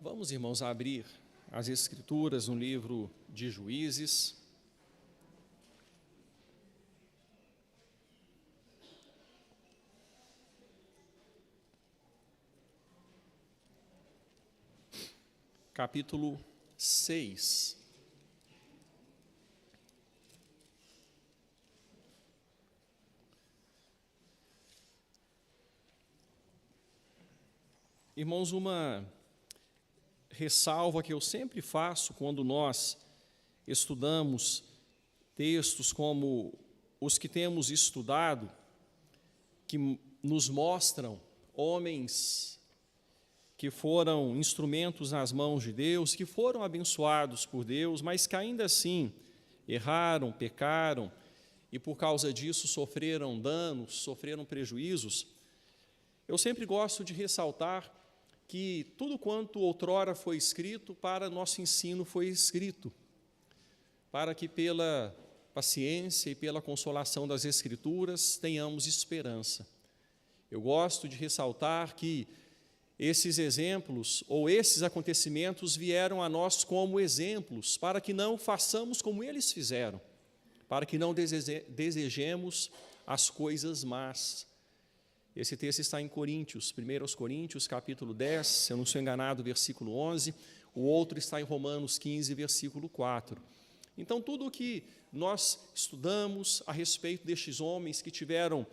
Vamos, irmãos, abrir as Escrituras no livro de Juízes. Capítulo 6. Irmãos, uma ressalva que eu sempre faço quando nós estudamos textos como os que temos estudado, que nos mostram homens que foram instrumentos nas mãos de Deus, que foram abençoados por Deus, mas que ainda assim erraram, pecaram e por causa disso sofreram danos, sofreram prejuízos. Eu sempre gosto de ressaltar que tudo quanto outrora foi escrito para nosso ensino foi escrito, para que pela paciência e pela consolação das Escrituras tenhamos esperança. Eu gosto de ressaltar que esses exemplos ou esses acontecimentos vieram a nós como exemplos, para que não façamos como eles fizeram, para que não desejemos as coisas más. Esse texto está em Coríntios, 1 Coríntios, capítulo 10, se eu não estou enganado, versículo 11, o outro está em Romanos 15, versículo 4. Então, tudo o que nós estudamos a respeito destes homens que tiveram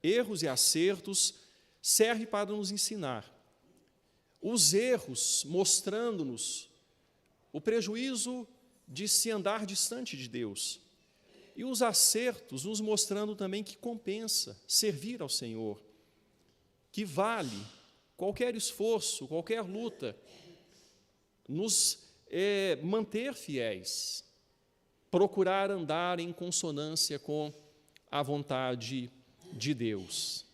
erros e acertos, serve para nos ensinar. Os erros mostrando-nos o prejuízo de se andar distante de Deus, e os acertos nos mostrando também que compensa servir ao Senhor, que vale qualquer esforço, qualquer luta, nos manter fiéis, procurar andar em consonância com a vontade de Deus.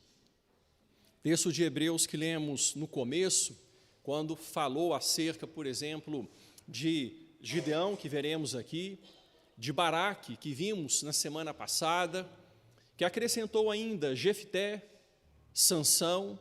Texto de Hebreus que lemos no começo, quando falou acerca, por exemplo, de Gideão, que veremos aqui, de Baraque, que vimos na semana passada, que acrescentou ainda Jefté, Sansão,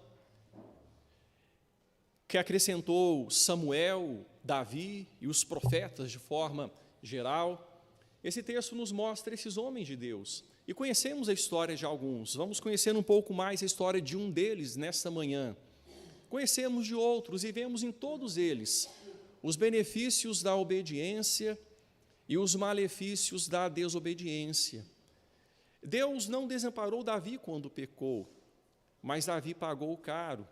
que acrescentou Samuel, Davi e os profetas de forma geral. Esse texto nos mostra esses homens de Deus. E conhecemos a história de alguns. Vamos conhecer um pouco mais a história de um deles nesta manhã. Conhecemos de outros e vemos em todos eles os benefícios da obediência e os malefícios da desobediência. Deus não desamparou Davi quando pecou, mas Davi pagou caro,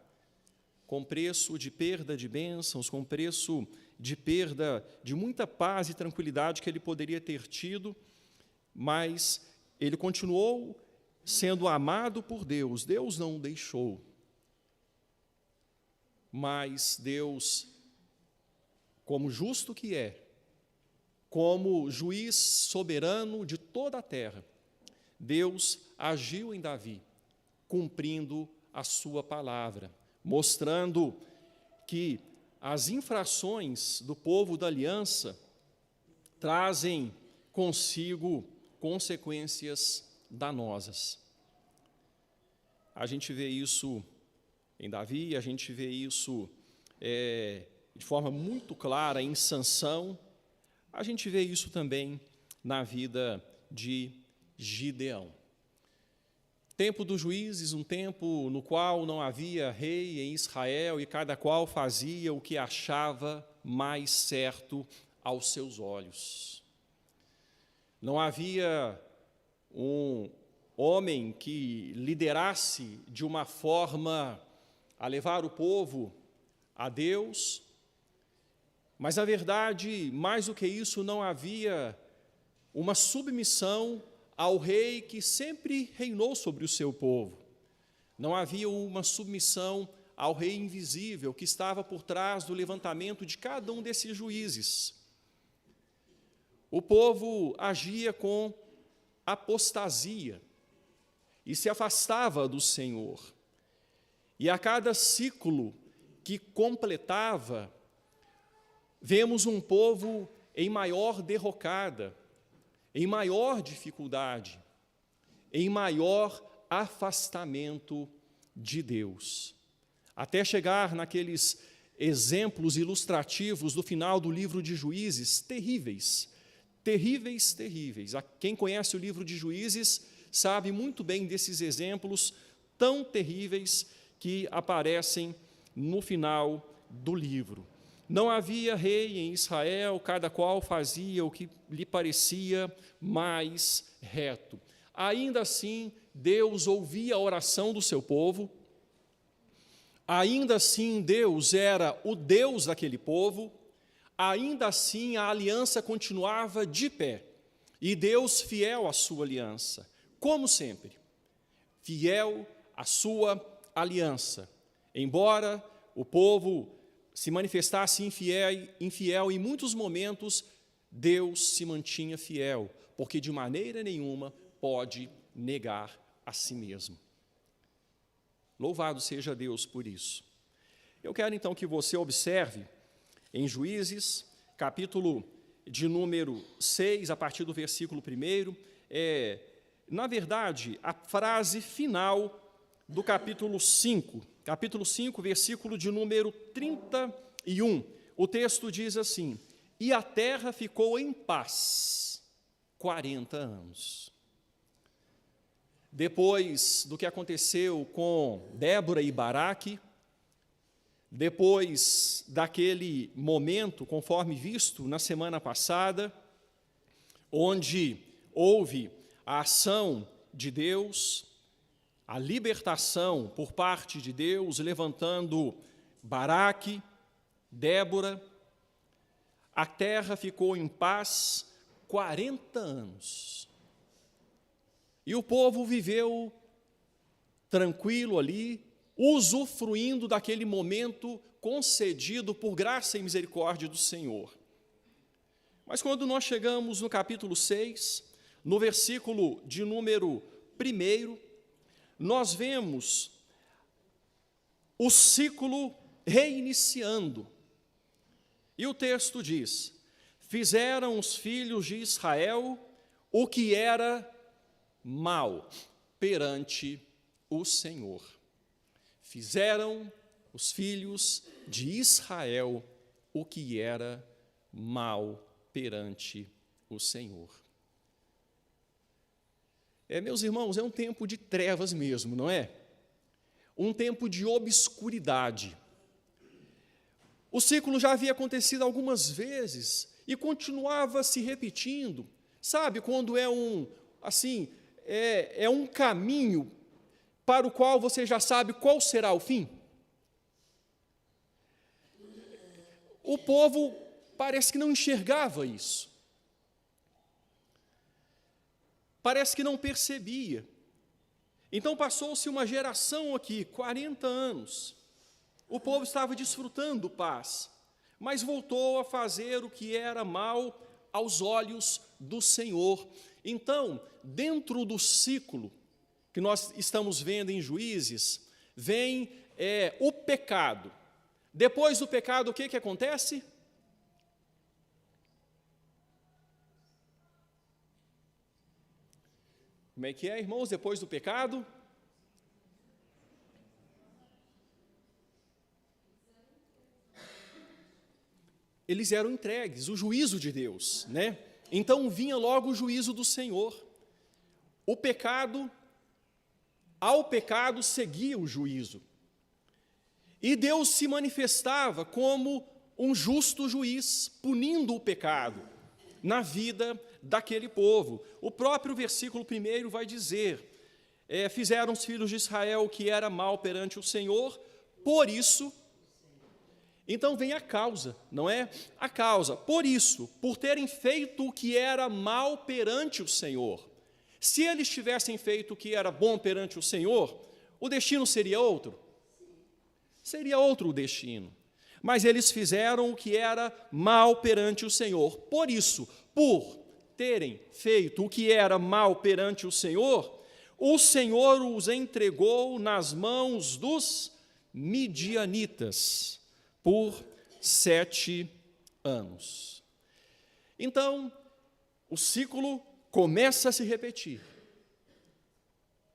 com preço de perda de bênçãos, com preço de perda de muita paz e tranquilidade que ele poderia ter tido, mas ele continuou sendo amado por Deus. Deus não o deixou, mas Deus, como justo que é, como juiz soberano de toda a terra, Deus agiu em Davi, cumprindo a sua palavra, mostrando que as infrações do povo da aliança trazem consigo consequências danosas. A gente vê isso em Davi, a gente vê isso de forma muito clara em Sansão, a gente vê isso também na vida de Gideão. Tempo dos juízes, um tempo no qual não havia rei em Israel e cada qual fazia o que achava mais certo aos seus olhos. Não havia um homem que liderasse de uma forma a levar o povo a Deus, mas, na verdade, mais do que isso, não havia uma submissão ao rei que sempre reinou sobre o seu povo. Não havia uma submissão ao rei invisível que estava por trás do levantamento de cada um desses juízes. O povo agia com apostasia e se afastava do Senhor. E a cada ciclo que completava, vemos um povo em maior derrocada, em maior dificuldade, em maior afastamento de Deus. Até chegar naqueles exemplos ilustrativos do final do livro de Juízes, terríveis, terríveis, terríveis. Quem conhece o livro de Juízes sabe muito bem desses exemplos tão terríveis que aparecem no final do livro. Não havia rei em Israel, cada qual fazia o que lhe parecia mais reto. Ainda assim, Deus ouvia a oração do seu povo, ainda assim, Deus era o Deus daquele povo, ainda assim, a aliança continuava de pé, e Deus fiel à sua aliança, como sempre, fiel à sua aliança. Embora o povo se manifestasse infiel em muitos momentos, Deus se mantinha fiel, porque de maneira nenhuma pode negar a si mesmo. Louvado seja Deus por isso. Eu quero então que você observe em Juízes, capítulo de número 6, a partir do versículo 1, na verdade, a frase final do capítulo 5, versículo de número 31. O texto diz assim: e a terra ficou em paz 40 anos. Depois do que aconteceu com Débora e Baraque, depois daquele momento, conforme visto na semana passada, onde houve a ação de Deus, a libertação por parte de Deus, levantando Baraque, Débora, a terra ficou em paz 40 anos. E o povo viveu tranquilo ali, usufruindo daquele momento concedido por graça e misericórdia do Senhor. Mas quando nós chegamos no capítulo 6, no versículo de número 1, nós vemos o ciclo reiniciando. E o texto diz: fizeram os filhos de Israel o que era mal perante o Senhor. Fizeram os filhos de Israel o que era mal perante o Senhor. Meus irmãos, é um tempo de trevas mesmo, não é? Um tempo de obscuridade. O ciclo já havia acontecido algumas vezes e continuava se repetindo. Sabe, quando é um caminho para o qual você já sabe qual será o fim? O povo parece que não enxergava isso. Parece que não percebia. Então passou-se uma geração aqui, 40 anos. O povo estava desfrutando paz, mas voltou a fazer o que era mal aos olhos do Senhor. Então, dentro do ciclo que nós estamos vendo em Juízes, vem o pecado. Depois do pecado, o que acontece? Como é que é, irmãos, depois do pecado? Eles eram entregues, o juízo de Deus, né? Então vinha logo o juízo do Senhor. Ao pecado seguia o juízo. E Deus se manifestava como um justo juiz, punindo o pecado na vida daquele povo. O próprio versículo 1 vai dizer: fizeram os filhos de Israel o que era mal perante o Senhor, por isso. Então vem a causa, não é? A causa, por isso, por terem feito o que era mal perante o Senhor. Se eles tivessem feito o que era bom perante o Senhor, o destino seria outro? Seria outro o destino. Mas eles fizeram o que era mal perante o Senhor. Por isso, por terem feito o que era mal perante o Senhor os entregou nas mãos dos midianitas por 7 anos. Então, o ciclo começa a se repetir.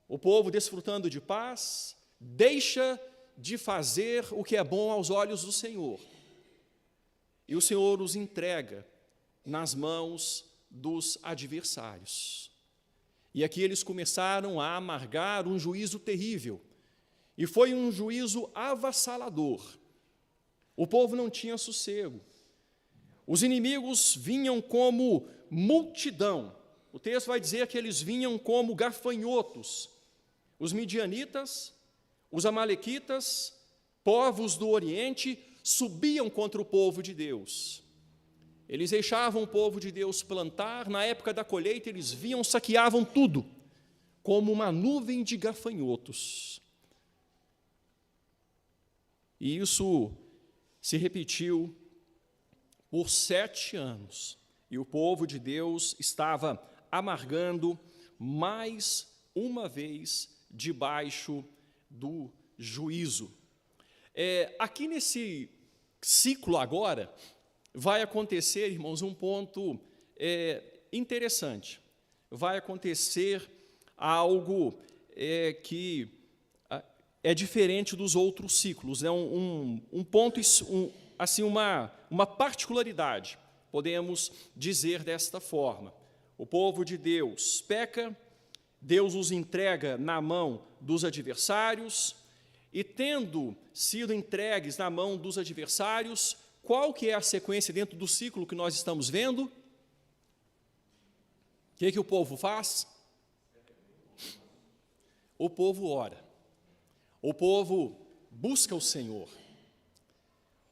O povo, desfrutando de paz, deixa de fazer o que é bom aos olhos do Senhor. E o Senhor os entrega nas mãos dos adversários. E aqui eles começaram a amargar um juízo terrível. E foi um juízo avassalador. O povo não tinha sossego. Os inimigos vinham como multidão. O texto vai dizer que eles vinham como gafanhotos. Os midianitas, os amalequitas, povos do Oriente, subiam contra o povo de Deus. Eles deixavam o povo de Deus plantar, na época da colheita eles vinham, saqueavam tudo, como uma nuvem de gafanhotos. E isso se repetiu por 7 anos, e o povo de Deus estava amargando mais uma vez debaixo do juízo. Aqui nesse ciclo agora, vai acontecer, irmãos, um ponto interessante. Vai acontecer algo que é diferente dos outros ciclos. É um ponto, assim, uma particularidade, podemos dizer desta forma. O povo de Deus peca, Deus os entrega na mão dos adversários, e tendo sido entregues na mão dos adversários, qual que é a sequência dentro do ciclo que nós estamos vendo? O que o povo faz? O povo ora. O povo busca o Senhor.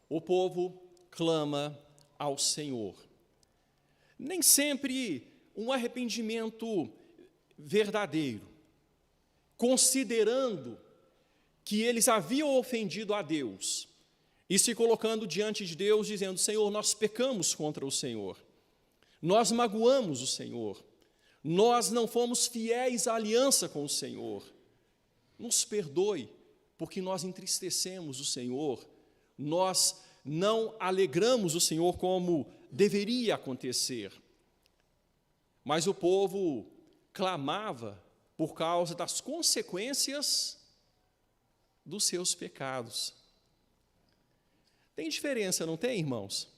O povo clama ao Senhor. Nem sempre um arrependimento verdadeiro, considerando que eles haviam ofendido a Deus e se colocando diante de Deus, dizendo: Senhor, nós pecamos contra o Senhor, nós magoamos o Senhor, nós não fomos fiéis à aliança com o Senhor, nos perdoe, porque nós entristecemos o Senhor, nós não alegramos o Senhor como deveria acontecer. Mas o povo clamava por causa das consequências dos seus pecados. Tem diferença, não tem, irmãos?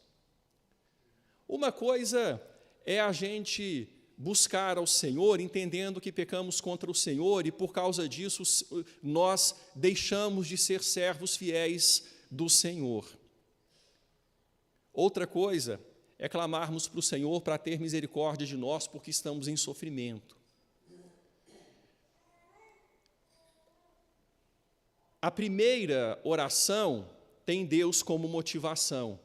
Uma coisa é a gente buscar ao Senhor, entendendo que pecamos contra o Senhor e por causa disso nós deixamos de ser servos fiéis do Senhor. Outra coisa é clamarmos para o Senhor para ter misericórdia de nós porque estamos em sofrimento. A primeira oração tem Deus como motivação.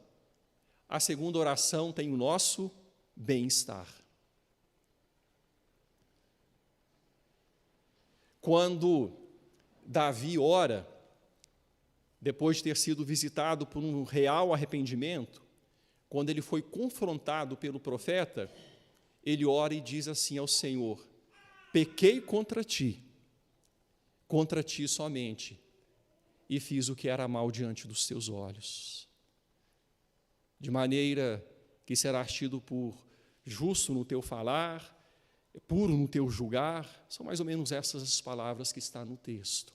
A segunda oração tem o nosso bem-estar. Quando Davi ora, depois de ter sido visitado por um real arrependimento, quando ele foi confrontado pelo profeta, ele ora e diz assim ao Senhor: pequei contra ti somente, e fiz o que era mal diante dos teus olhos, de maneira que serás tido por justo no teu falar, puro no teu julgar. São mais ou menos essas as palavras que estão no texto.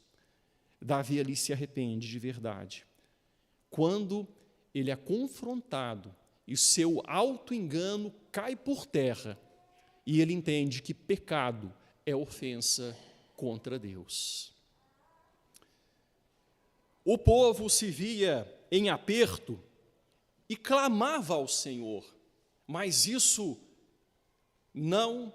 Davi ali se arrepende de verdade. Quando ele é confrontado e seu auto-engano cai por terra, e ele entende que pecado é ofensa contra Deus. O povo se via em aperto e clamava ao Senhor, mas isso não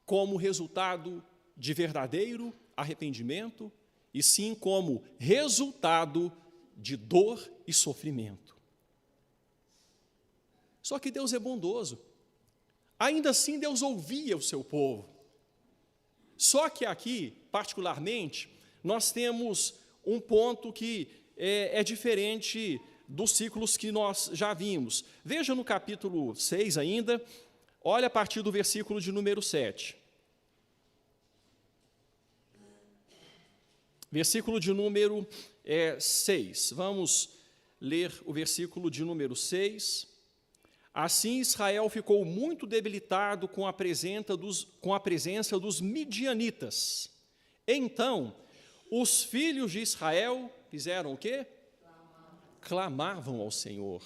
como resultado de verdadeiro arrependimento, e sim como resultado de dor e sofrimento. Só que Deus é bondoso. Ainda assim, Deus ouvia o seu povo. Só que aqui, particularmente, nós temos um ponto que é diferente dos ciclos que nós já vimos. Veja no capítulo 6 ainda, olha a partir do versículo de número 7. Versículo de número 6. Vamos ler o versículo de número 6. Assim Israel ficou muito debilitado com a presença dos midianitas. Então, os filhos de Israel fizeram o quê? Clamavam ao Senhor.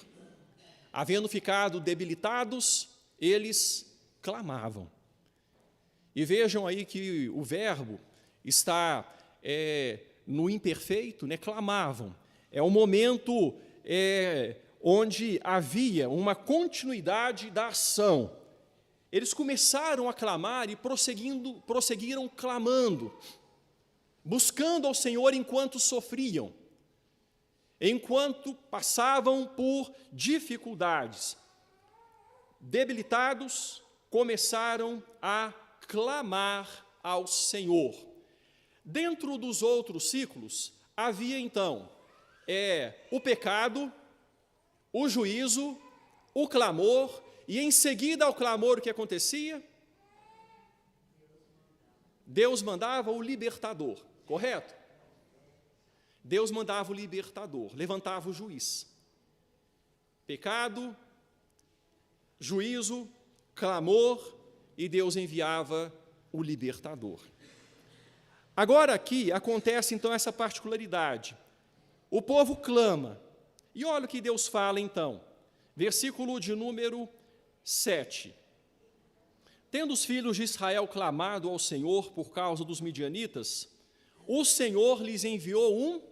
Havendo ficado debilitados, eles clamavam. E vejam aí que o verbo está no imperfeito, né? Clamavam. É um momento onde havia uma continuidade da ação. Eles começaram a clamar e prosseguiram clamando, buscando ao Senhor enquanto sofriam, enquanto passavam por dificuldades. Debilitados, começaram a clamar ao Senhor. Dentro dos outros ciclos, havia então o pecado, o juízo, o clamor, e em seguida ao clamor o que acontecia? Deus mandava o libertador, correto? Deus mandava o libertador, levantava o juiz. Pecado, juízo, clamor, e Deus enviava o libertador. Agora aqui acontece então essa particularidade. O povo clama, e olha o que Deus fala então, versículo de número 7. Tendo os filhos de Israel clamado ao Senhor por causa dos midianitas, o Senhor lhes enviou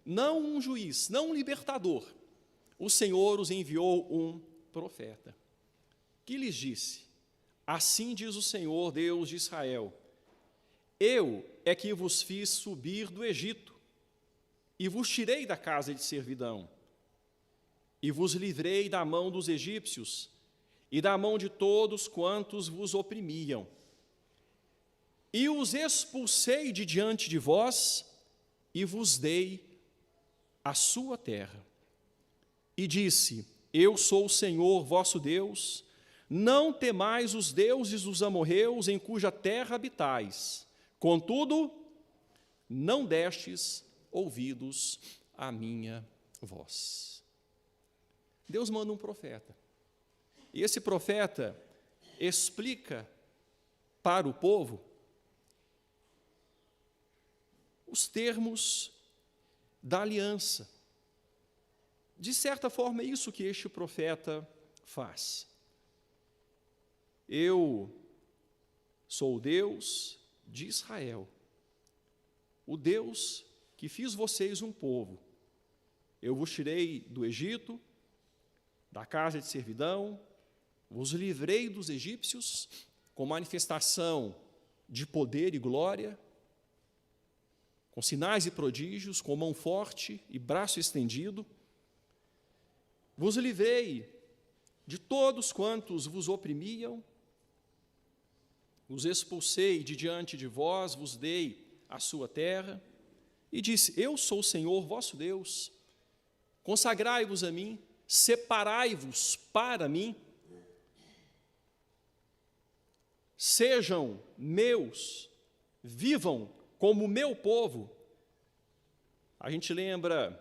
não um juiz, não um libertador, o Senhor os enviou um profeta, que lhes disse: assim diz o Senhor, Deus de Israel, eu é que vos fiz subir do Egito, e vos tirei da casa de servidão, e vos livrei da mão dos egípcios, e da mão de todos quantos vos oprimiam, e os expulsei de diante de vós, e vos dei a sua terra. E disse: eu sou o Senhor vosso Deus, não temais os deuses dos amorreus em cuja terra habitais, contudo, não destes ouvidos à minha voz. Deus manda um profeta, e esse profeta explica para o povo os termos da aliança. De certa forma, é isso que este profeta faz. Eu sou o Deus de Israel, o Deus que fiz vocês um povo. Eu vos tirei do Egito, da casa de servidão, vos livrei dos egípcios, com manifestação de poder e glória, com sinais e prodígios, com mão forte e braço estendido. Vos livrei de todos quantos vos oprimiam, os expulsei de diante de vós, vos dei a sua terra, e disse: eu sou o Senhor vosso Deus, consagrai-vos a mim, separai-vos para mim, sejam meus, vivam como meu povo. A gente lembra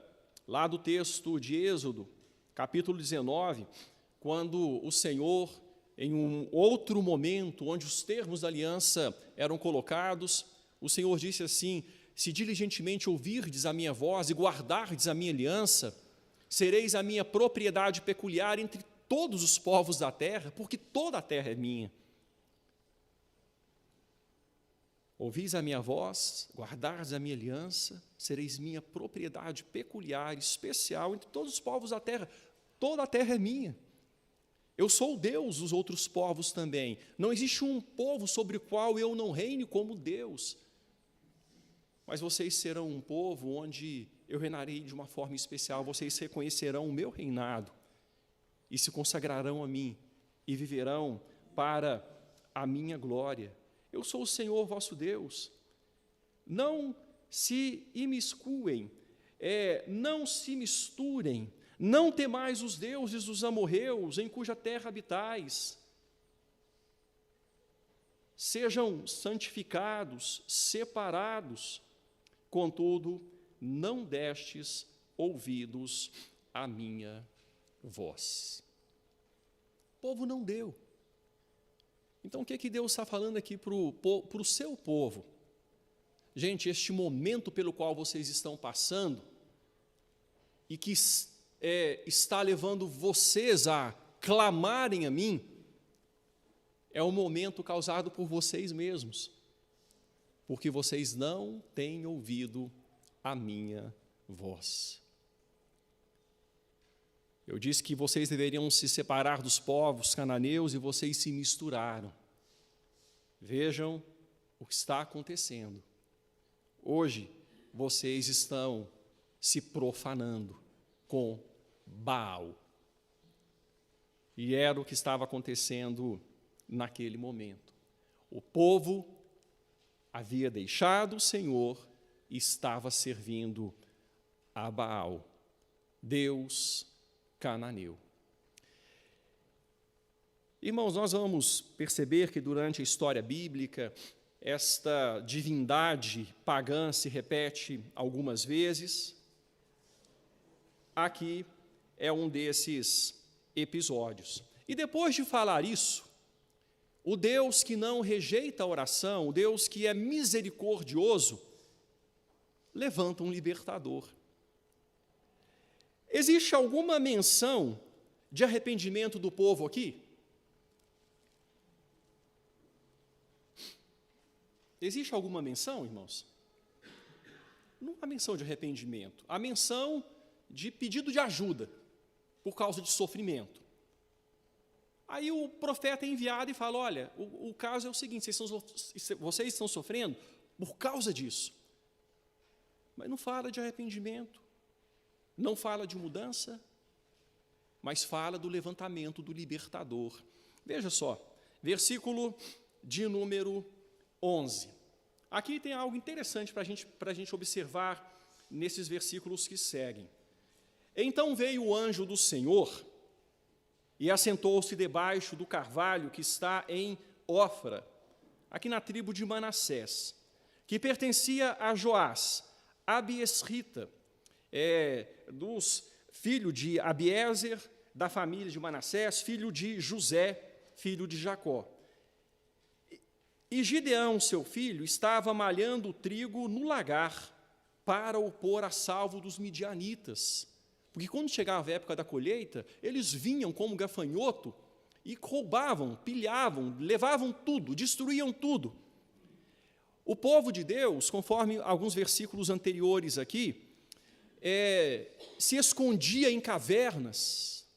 lá do texto de Êxodo, capítulo 19, quando o Senhor, em um outro momento, onde os termos da aliança eram colocados, o Senhor disse assim: se diligentemente ouvirdes a minha voz e guardardes a minha aliança, sereis a minha propriedade peculiar entre todos os povos da terra, porque toda a terra é minha. Ouvis a minha voz, guardardes a minha aliança, sereis minha propriedade peculiar, especial entre todos os povos da terra. Toda a terra é minha. Eu sou o Deus dos outros povos também. Não existe um povo sobre o qual eu não reine como Deus. Mas vocês serão um povo onde eu reinarei de uma forma especial. Vocês reconhecerão o meu reinado e se consagrarão a mim e viverão para a minha glória. Eu sou o Senhor vosso Deus. Não se imiscuem, não se misturem, não temais os deuses dos amorreus, em cuja terra habitais. Sejam santificados, separados, contudo, não destes ouvidos à minha voz. O povo não deu. Então, o que Deus está falando aqui para o seu povo? Gente, este momento pelo qual vocês estão passando e que está levando vocês a clamarem a mim, é um momento causado por vocês mesmos, porque vocês não têm ouvido a minha voz. Eu disse que vocês deveriam se separar dos povos cananeus e vocês se misturaram. Vejam o que está acontecendo. Hoje, vocês estão se profanando com Baal. E era o que estava acontecendo naquele momento. O povo havia deixado o Senhor e estava servindo a Baal, Deus cananeu. Irmãos, nós vamos perceber que durante a história bíblica, esta divindade pagã se repete algumas vezes. Aqui é um desses episódios. E depois de falar isso, o Deus que não rejeita a oração, o Deus que é misericordioso, levanta um libertador. Existe alguma menção de arrependimento do povo aqui? Existe alguma menção, irmãos? Não há menção de arrependimento. Há menção de pedido de ajuda por causa de sofrimento. Aí o profeta é enviado e fala, olha, o caso é o seguinte, vocês estão sofrendo por causa disso. Mas não fala de arrependimento, não fala de mudança, mas fala do levantamento do libertador. Veja só, versículo de número 11. Aqui tem algo interessante para a gente observar nesses versículos que seguem. Então veio o anjo do Senhor e assentou-se debaixo do carvalho que está em Ofra, aqui na tribo de Manassés, que pertencia a Joás, Abiesrita, dos filho de Abiezer, da família de Manassés, filho de José, filho de Jacó. E Gideão, seu filho, estava malhando o trigo no lagar para o pôr a salvo dos midianitas. Porque quando chegava a época da colheita, eles vinham como gafanhoto e roubavam, pilhavam, levavam tudo, destruíam tudo. O povo de Deus, conforme alguns versículos anteriores aqui, se escondia em cavernas,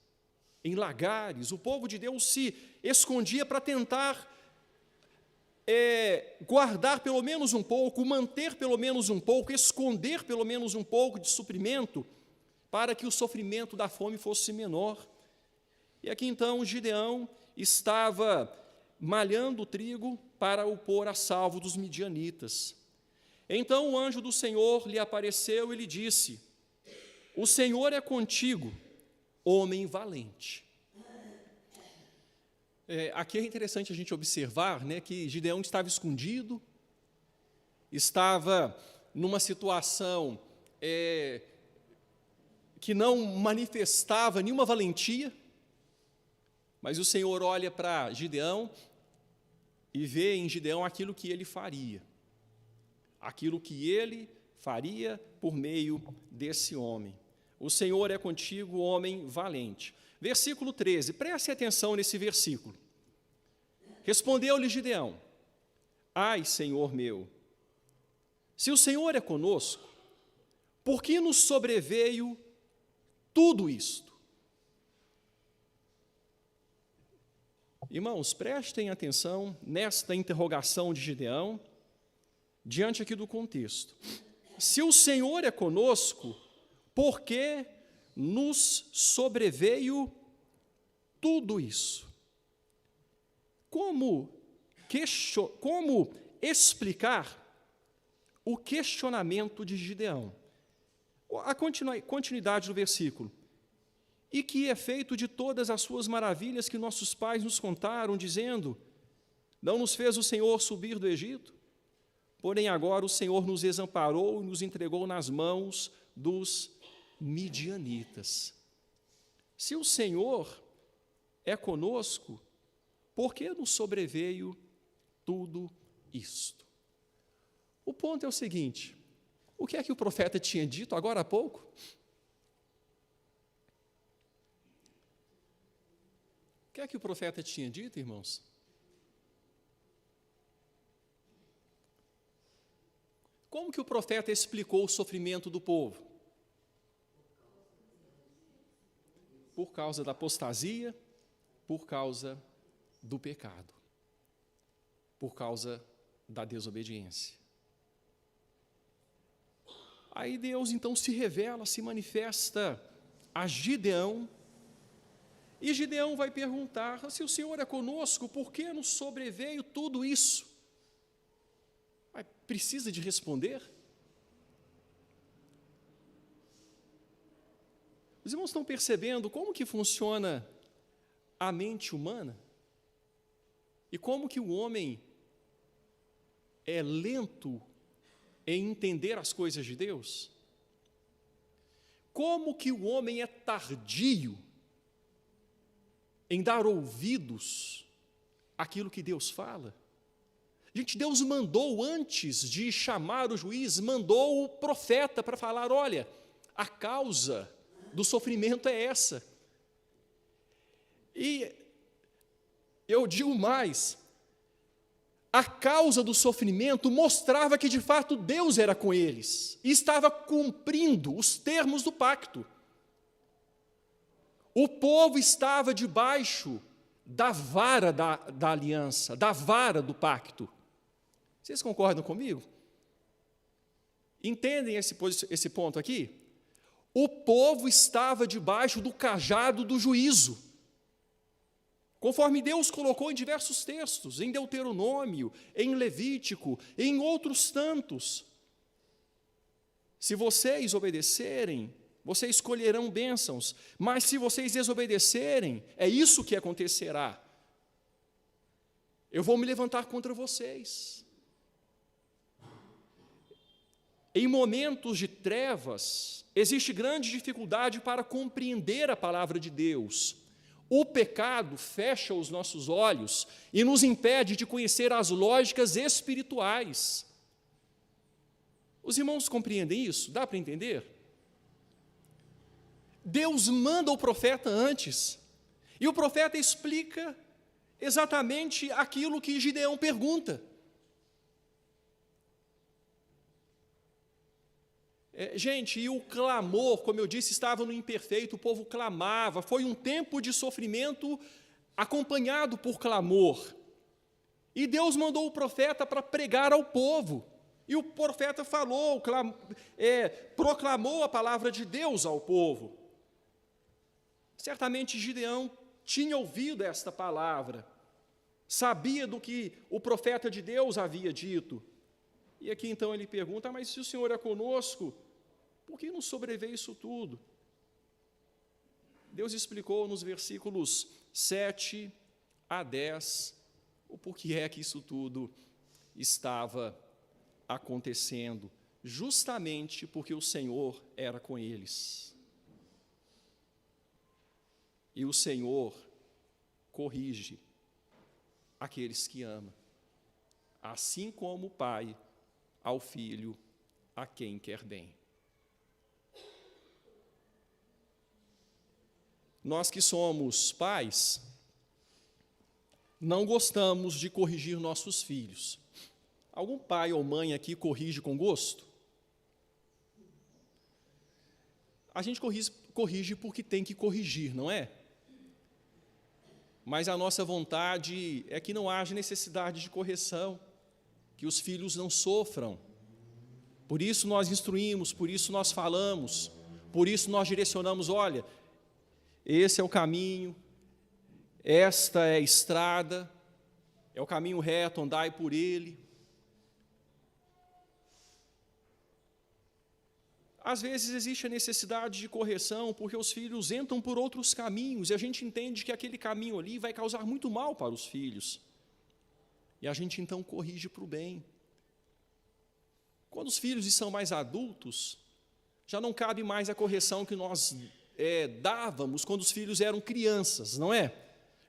em lagares. O povo de Deus se escondia para tentar guardar pelo menos um pouco, manter pelo menos um pouco, esconder pelo menos um pouco de suprimento, para que o sofrimento da fome fosse menor. E aqui então Gideão estava malhando o trigo para o pôr a salvo dos midianitas. Então o anjo do Senhor lhe apareceu e lhe disse, o Senhor é contigo, homem valente. Aqui é interessante a gente observar, né, que Gideão estava escondido, estava numa situação que não manifestava nenhuma valentia, mas o Senhor olha para Gideão e vê em Gideão aquilo que ele faria por meio desse homem. O Senhor é contigo, homem valente. Versículo 13, preste atenção nesse versículo. Respondeu-lhe Gideão, ai, Senhor meu, se o Senhor é conosco, por que nos sobreveio tudo isto? Irmãos, prestem atenção nesta interrogação de Gideão, diante aqui do contexto. Se o Senhor é conosco, por que nos sobreveio tudo isso? Como explicar o questionamento de Gideão? A continuidade do versículo. E que é feito de todas as suas maravilhas que nossos pais nos contaram, dizendo, não nos fez o Senhor subir do Egito? Porém agora o Senhor nos desamparou e nos entregou nas mãos dos midianitas. Se o Senhor é conosco, por que nos sobreveio tudo isto? O ponto é o seguinte: o que é que o profeta tinha dito agora há pouco? O que é que o profeta tinha dito, irmãos? Como que o profeta explicou o sofrimento do povo? Por causa da apostasia, por causa do pecado, por causa da desobediência. Aí Deus então se revela, se manifesta a Gideão, e Gideão vai perguntar: se o Senhor é conosco, por que nos sobreveio tudo isso? Mas precisa de responder? Os irmãos estão percebendo como que funciona a mente humana? E como que o homem é lento em entender as coisas de Deus? Como que o homem é tardio em dar ouvidos àquilo que Deus fala? Gente, Deus mandou, antes de chamar o juiz, mandou o profeta para falar: olha, a causa do sofrimento é essa. E eu digo mais, a causa do sofrimento mostrava que de fato Deus era com eles e estava cumprindo os termos do pacto. O povo estava debaixo da vara da aliança, da vara do pacto. Vocês concordam comigo? Entendem esse ponto aqui? O povo estava debaixo do cajado do juízo, conforme Deus colocou em diversos textos, em Deuteronômio, em Levítico, em outros tantos. Se vocês obedecerem, vocês colherão bênçãos, mas se vocês desobedecerem, é isso que acontecerá. Eu vou me levantar contra vocês. Em momentos de trevas, existe grande dificuldade para compreender a palavra de Deus. O pecado fecha os nossos olhos e nos impede de conhecer as lógicas espirituais. Os irmãos compreendem isso? Dá para entender? Deus manda o profeta antes, e o profeta explica exatamente aquilo que Gideão pergunta. Gente, e o clamor, como eu disse, estava no imperfeito, o povo clamava, foi um tempo de sofrimento acompanhado por clamor. E Deus mandou o profeta para pregar ao povo, e o profeta falou, proclamou a palavra de Deus ao povo. Certamente Gideão tinha ouvido esta palavra, sabia do que o profeta de Deus havia dito. E aqui então ele pergunta: mas se o Senhor é conosco, por que nos sobreveio isso tudo? Deus explicou nos versículos 7 a 10 o porquê é que isso tudo estava acontecendo, justamente porque o Senhor era com eles. E o Senhor corrige aqueles que ama, assim como o Pai ao Filho, a quem quer bem. Nós que somos pais, não gostamos de corrigir nossos filhos. Algum pai ou mãe aqui corrige com gosto? A gente corrige porque tem que corrigir, não é? Mas a nossa vontade é que não haja necessidade de correção, que os filhos não sofram. Por isso nós instruímos, por isso nós falamos, por isso nós direcionamos: olha, esse é o caminho, esta é a estrada, é o caminho reto, andai por ele. Às vezes existe a necessidade de correção, porque os filhos entram por outros caminhos, e a gente entende que aquele caminho ali vai causar muito mal para os filhos. E a gente então corrige para o bem. Quando os filhos são mais adultos, já não cabe mais a correção que nós dávamos quando os filhos eram crianças, não é?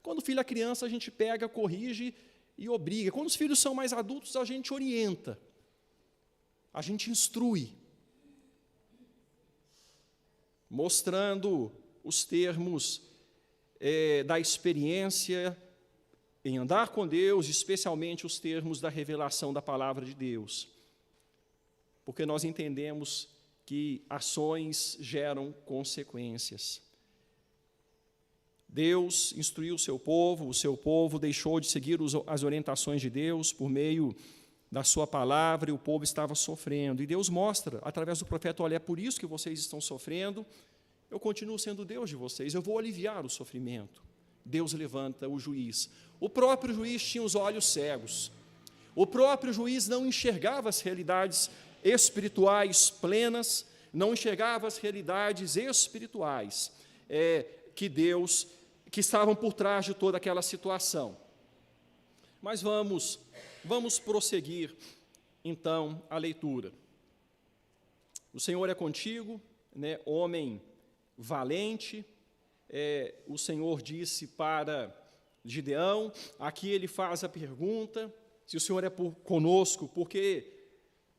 Quando o filho é criança, a gente pega, corrige e obriga. Quando os filhos são mais adultos, a gente orienta. a gente instrui, mostrando os termos da experiência em andar com Deus, especialmente os termos da revelação da palavra de Deus. Porque nós entendemos que ações geram consequências. Deus instruiu o seu povo deixou de seguir as orientações de Deus por meio da sua palavra, e o povo estava sofrendo. E Deus mostra, através do profeta: olha, é por isso que vocês estão sofrendo, eu continuo sendo Deus de vocês, eu vou aliviar o sofrimento. Deus levanta o juiz. O próprio juiz tinha os olhos cegos. O próprio juiz não enxergava as realidades espirituais plenas, não enxergava as realidades espirituais que estavam por trás de toda aquela situação. Mas vamos prosseguir, então, a leitura. O Senhor é contigo, né, homem valente. O Senhor disse para Gideão, aqui ele faz a pergunta, se o Senhor é conosco, por que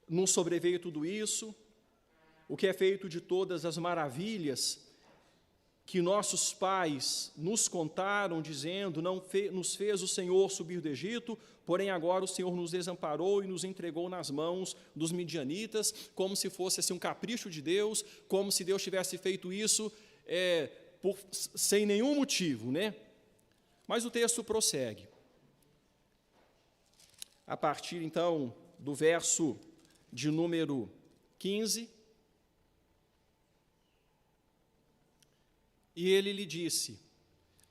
nos sobreveio tudo isso? O que é feito de todas as maravilhas que nossos pais nos contaram, dizendo: nos fez o Senhor subir do Egito, porém agora o Senhor nos desamparou e nos entregou nas mãos dos midianitas, como se fosse assim, um capricho de Deus, como se Deus tivesse feito isso sem nenhum motivo, né? Mas o texto prossegue. A partir, então, do verso de número 15, e ele lhe disse: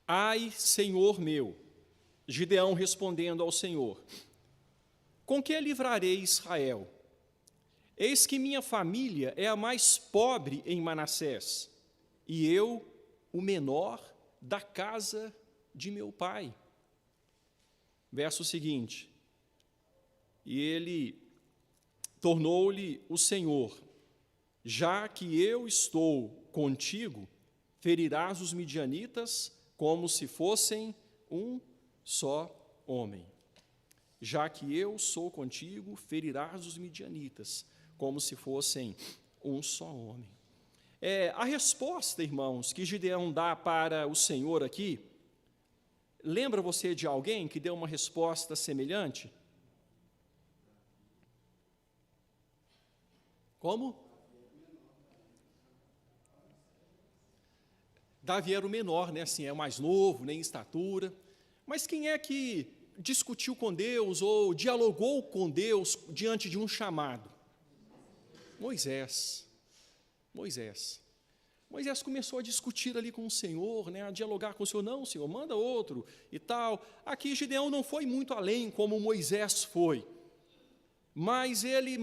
ai, Senhor meu, Gideão respondendo ao Senhor: com que livrarei Israel? Eis que minha família é a mais pobre em Manassés, e eu, o menor da casa de meu pai. Verso seguinte: e ele tornou-lhe o Senhor: já que eu estou contigo, ferirás os midianitas como se fossem um só homem. Já que eu sou contigo, ferirás os midianitas como se fossem um só homem. A resposta, irmãos, que Gideão dá para o Senhor aqui, lembra você de alguém que deu uma resposta semelhante? Como? Davi era o menor, né? Assim, é o mais novo, nem em estatura. Mas quem é que discutiu com Deus ou dialogou com Deus diante de um chamado? Moisés. Moisés começou a discutir ali com o Senhor, né? A dialogar com o Senhor. Não, Senhor, manda outro e tal. Aqui Gideão não foi muito além como Moisés foi, mas ele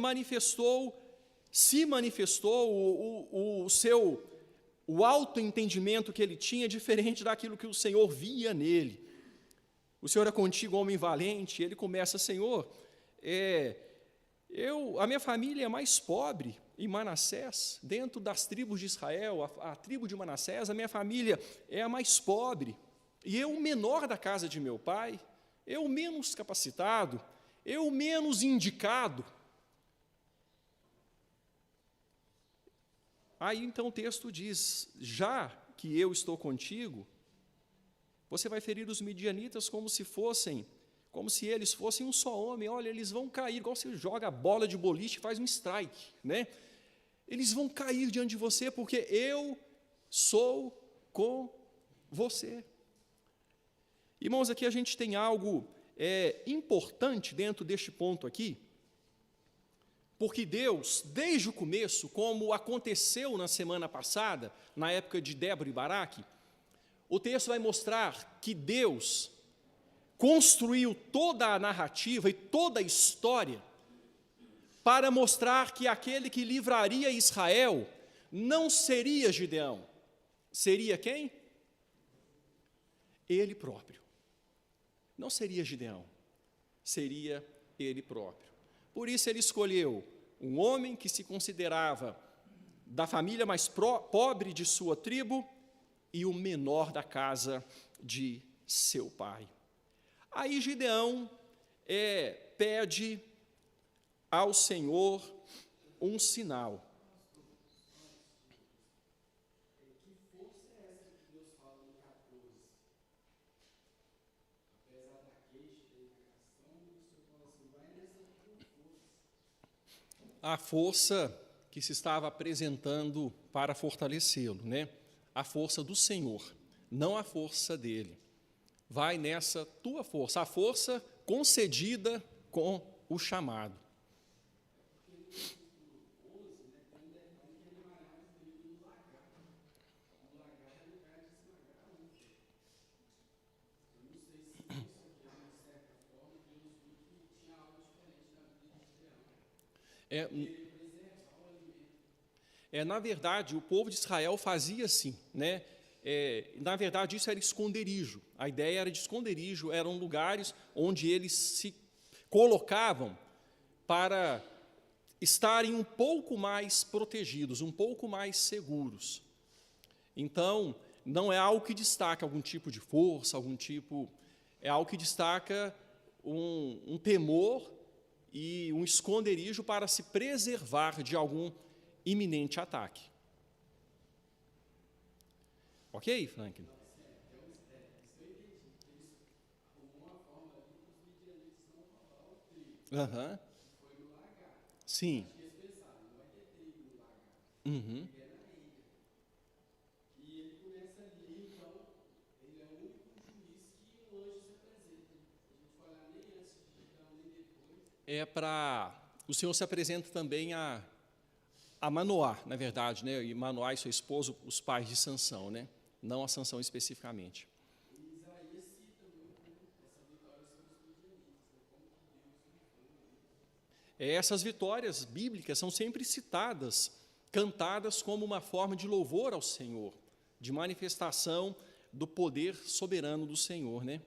se manifestou o autoentendimento que ele tinha, diferente daquilo que o Senhor via nele. O Senhor é contigo, homem valente. Ele começa: Senhor, a minha família é mais pobre em Manassés, dentro das tribos de Israel, a tribo de Manassés, a minha família é a mais pobre, e eu o menor da casa de meu pai, eu o menos capacitado, eu o menos indicado. Aí então o texto diz: já que eu estou contigo, você vai ferir os midianitas como se eles fossem um só homem. Olha, eles vão cair, igual você joga a bola de boliche e faz um strike, né? Eles vão cair diante de você, porque eu sou com você. Irmãos, aqui a gente tem algo importante dentro deste ponto aqui, porque Deus, desde o começo, como aconteceu na semana passada, na época de Débora e Baraque, o texto vai mostrar que Deus construiu toda a narrativa e toda a história para mostrar que aquele que livraria Israel não seria Gideão. Seria quem? Ele próprio. Não seria Gideão, seria ele próprio. Por isso ele escolheu um homem que se considerava da família mais pobre de sua tribo e o menor da casa de seu pai. Aí Gideão pede ao Senhor um sinal. A força que se estava apresentando para fortalecê-lo, né? A força do Senhor, não a força dele. Vai nessa tua força, a força concedida com o chamado. Na verdade, o povo de Israel fazia assim, né? Na verdade, isso era esconderijo. A ideia era de esconderijo, eram lugares onde eles se colocavam para estarem um pouco mais protegidos, um pouco mais seguros. Então, não é algo que destaca algum tipo de força, é algo que destaca um temor e um esconderijo para se preservar de algum iminente ataque. Ok, Franklin? Aham. Sim. Uhum. O Senhor se apresenta também a Manoá, na verdade, né? E Manoá e seu esposo, os pais de Sansão, né? Não a Sansão especificamente. Essas vitórias bíblicas são sempre citadas, cantadas como uma forma de louvor ao Senhor, de manifestação do poder soberano do Senhor, né?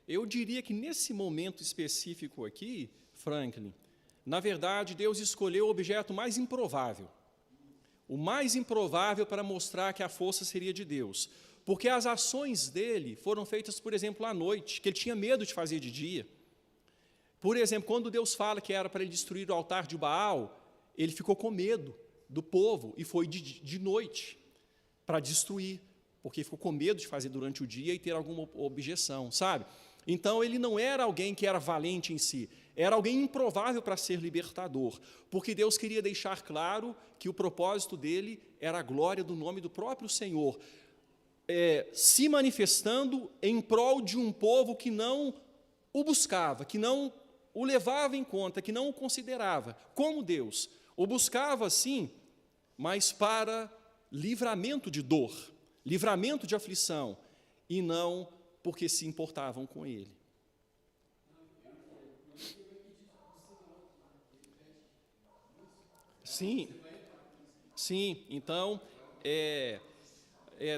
Eu diria que nesse momento específico aqui, Franklin, na verdade, Deus escolheu o objeto mais improvável. O mais improvável para mostrar que a força seria de Deus. Porque as ações dele foram feitas, por exemplo, à noite, que ele tinha medo de fazer de dia. Por exemplo, quando Deus fala que era para ele destruir o altar de Baal, ele ficou com medo do povo e foi de noite para destruir, porque ficou com medo de fazer durante o dia e ter alguma objeção, sabe? Então, ele não era alguém que era valente em si, era alguém improvável para ser libertador, porque Deus queria deixar claro que o propósito dele era a glória do nome do próprio Senhor, se manifestando em prol de um povo que não o buscava, que não o levava em conta, que não o considerava como Deus. O buscava, sim, mas para livramento de dor, livramento de aflição, e não porque se importavam com ele. Sim, sim. Então,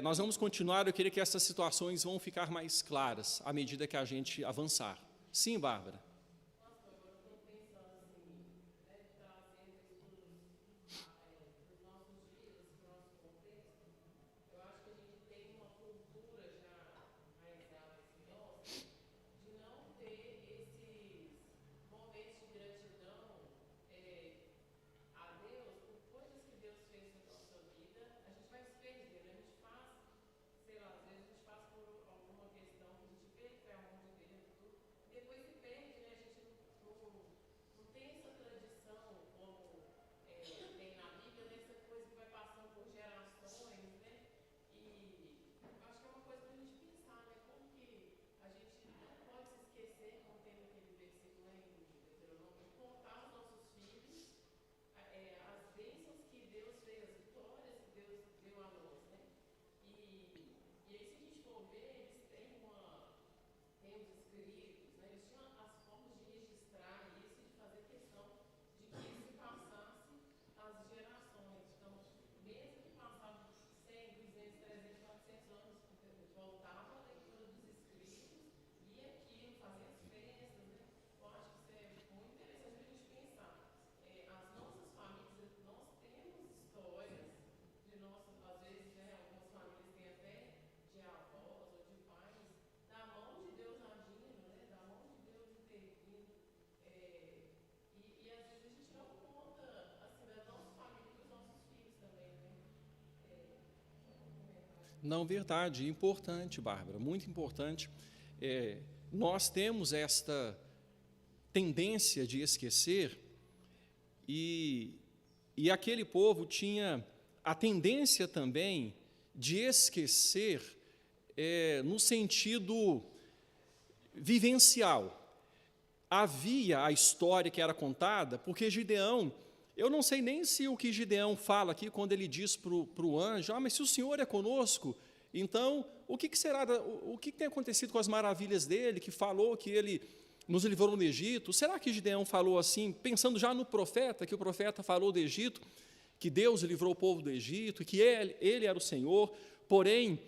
nós vamos continuar. Eu queria que essas situações vão ficar mais claras à medida que a gente avançar. Sim, Bárbara. Não, verdade, importante, Bárbara, muito importante. Nós temos esta tendência de esquecer, e aquele povo tinha a tendência também de esquecer no sentido vivencial. Havia a história que era contada, porque Gideão, eu não sei nem se o que Gideão fala aqui, quando ele diz para o anjo, mas se o Senhor é conosco, então o que será, o que tem acontecido com as maravilhas dele, que falou que ele nos livrou no Egito? Será que Gideão falou assim, pensando já no profeta, que o profeta falou do Egito, que Deus livrou o povo do Egito, que ele era o Senhor? Porém,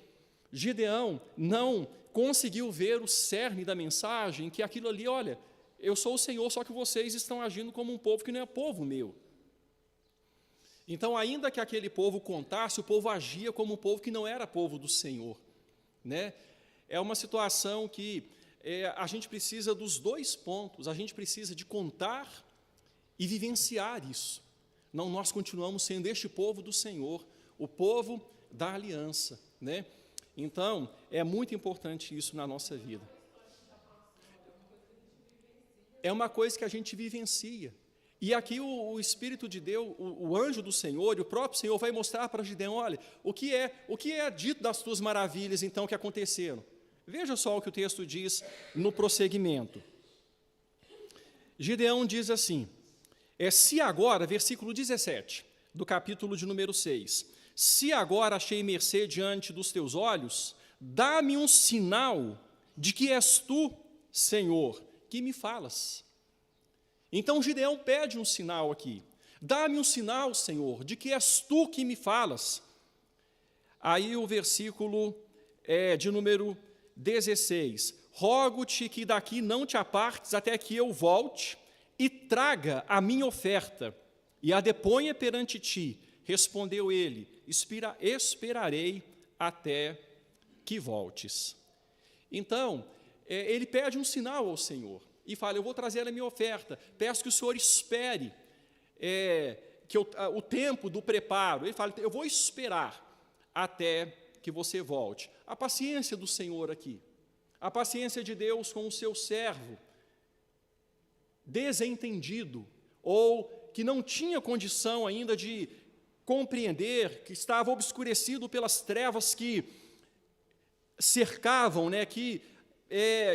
Gideão não conseguiu ver o cerne da mensagem, que aquilo ali, olha, eu sou o Senhor, só que vocês estão agindo como um povo que não é povo meu. Então, ainda que aquele povo contasse, o povo agia como um povo que não era povo do Senhor, né? É uma situação que a gente precisa dos dois pontos, a gente precisa de contar e vivenciar isso. Não, nós continuamos sendo este povo do Senhor, o povo da aliança, né? Então, é muito importante isso na nossa vida. É uma coisa que a gente vivencia. E aqui o Espírito de Deus, o anjo do Senhor, e o próprio Senhor vai mostrar para Gideão, olha, o que é dito das tuas maravilhas, então, que aconteceram. Veja só o que o texto diz no prosseguimento. Gideão diz assim, se agora, versículo 17, do capítulo de número 6, se agora achei mercê diante dos teus olhos, dá-me um sinal de que és tu, Senhor, que me falas. Então Gideão pede um sinal aqui. Dá-me um sinal, Senhor, de que és tu que me falas. Aí o versículo de número 16. Rogo-te que daqui não te apartes até que eu volte e traga a minha oferta e a deponha perante ti. Respondeu ele, esperarei até que voltes. Então, ele pede um sinal ao Senhor. E fala, eu vou trazer a minha oferta, peço que o Senhor espere o tempo do preparo. Ele fala, eu vou esperar até que você volte. A paciência do Senhor aqui, a paciência de Deus com o seu servo, desentendido, ou que não tinha condição ainda de compreender, que estava obscurecido pelas trevas que cercavam, que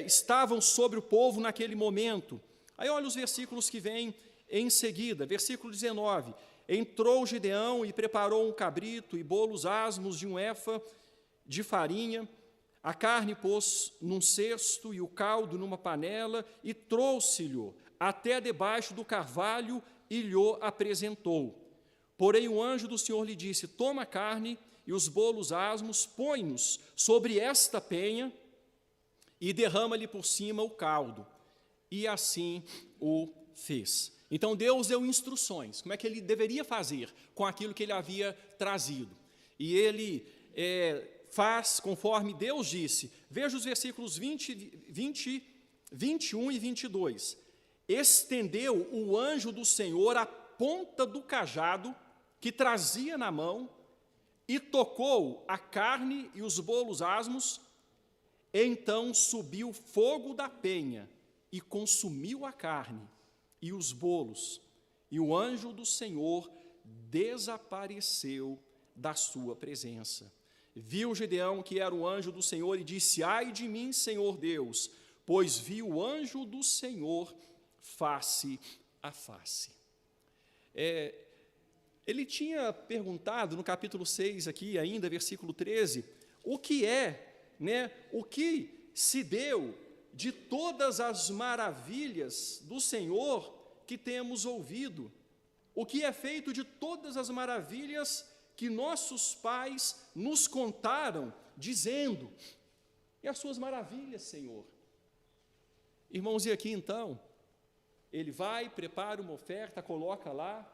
estavam sobre o povo naquele momento. Aí olha os versículos que vêm em seguida, versículo 19, entrou Gideão e preparou um cabrito e bolos asmos de um efa de farinha, a carne pôs num cesto e o caldo numa panela e trouxe-lhe até debaixo do carvalho e lhe apresentou. Porém o anjo do Senhor lhe disse, toma a carne e os bolos asmos, põe-nos sobre esta penha e derrama-lhe por cima o caldo. E assim o fez. Então Deus deu instruções, como é que ele deveria fazer com aquilo que ele havia trazido. E ele faz conforme Deus disse. Veja os versículos 20, 21 e 22. Estendeu o anjo do Senhor a ponta do cajado que trazia na mão e tocou a carne e os bolos asmos. Então subiu fogo da penha e consumiu a carne e os bolos, e o anjo do Senhor desapareceu da sua presença. Viu Gideão que era o anjo do Senhor e disse, ai de mim, Senhor Deus, pois vi o anjo do Senhor face a face. Ele tinha perguntado no capítulo 6 aqui ainda, versículo 13, o que é né, o que se deu de todas as maravilhas do Senhor que temos ouvido, o que é feito de todas as maravilhas que nossos pais nos contaram, dizendo: e as suas maravilhas, Senhor. Irmãos, e aqui então, ele vai, prepara uma oferta, coloca lá,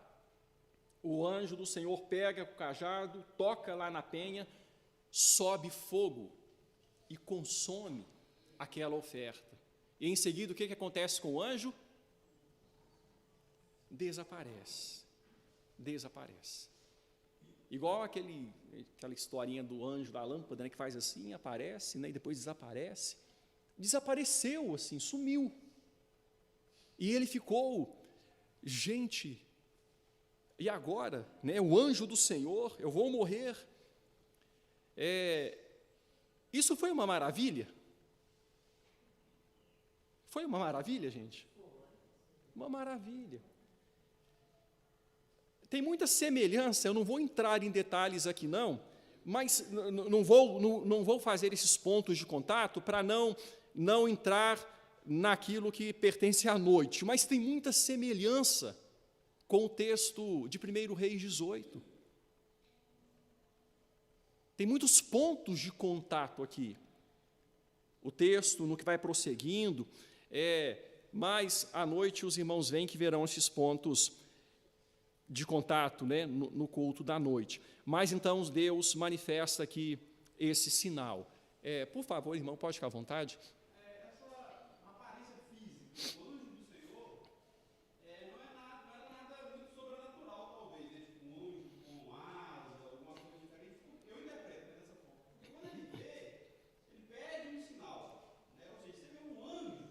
o anjo do Senhor pega o cajado, toca lá na penha, sobe fogo e consome aquela oferta. E em seguida, o que acontece com o anjo? Desaparece. Igual aquela historinha do anjo da lâmpada, né, que faz assim, aparece, né, e depois desaparece. Desapareceu assim, sumiu. E ele ficou, gente, e agora, né, o anjo do Senhor, eu vou morrer. Isso foi uma maravilha? Foi uma maravilha, gente? Uma maravilha. Tem muita semelhança, eu não vou entrar em detalhes aqui não, mas não vou fazer esses pontos de contato para não entrar naquilo que pertence à noite, mas tem muita semelhança com o texto de 1 Reis 18. Tem muitos pontos de contato aqui. O texto, no que vai prosseguindo, mas à noite os irmãos veem que verão esses pontos de contato, né, no culto da noite. Mas então Deus manifesta aqui esse sinal. Por favor, irmão, pode ficar à vontade. Essa aparência física, o anjo do Senhor, não era nada muito sobrenatural, talvez, né? Tipo um anjo com asa, alguma coisa diferente. Eu interpreto dessa forma. Porque quando ele vê, ele pede um sinal, né? Ou seja, você vê um anjo,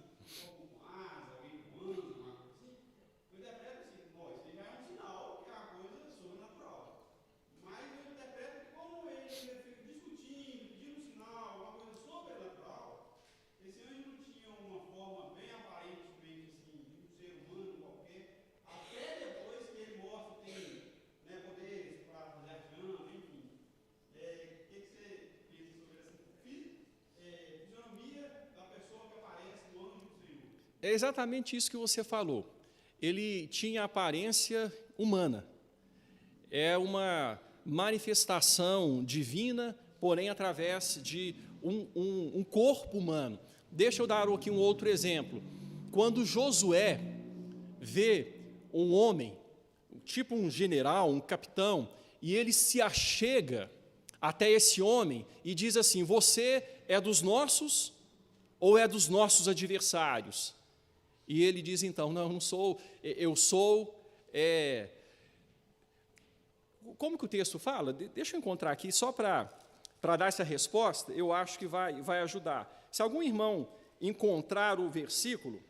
com asa, alguém com anjo, uma coisa assim, eu interpreto assim: isso aí já é um sinal que é uma coisa sobrenatural. Mas eu interpreto que como ele fica discutindo, pedindo um sinal, uma coisa sobrenatural, esse anjo não tinha uma forma bem aparentemente assim, de um ser humano qualquer, até depois que ele mostra que tem, né, poderes para fazer a chama, enfim. O que você pensa sobre essa fisionomia da pessoa que aparece no anjo do Senhor? É exatamente isso que você falou. Ele tinha aparência humana. É uma manifestação divina, porém através de um corpo humano. Deixa eu dar aqui um outro exemplo. Quando Josué vê um homem, tipo um general, um capitão, e ele se achega até esse homem e diz assim: você é dos nossos ou é dos nossos adversários? E ele diz então: não sou, eu sou... Como que o texto fala? Deixa eu encontrar aqui, só para dar essa resposta, eu acho que vai ajudar. Se algum irmão encontrar o versículo,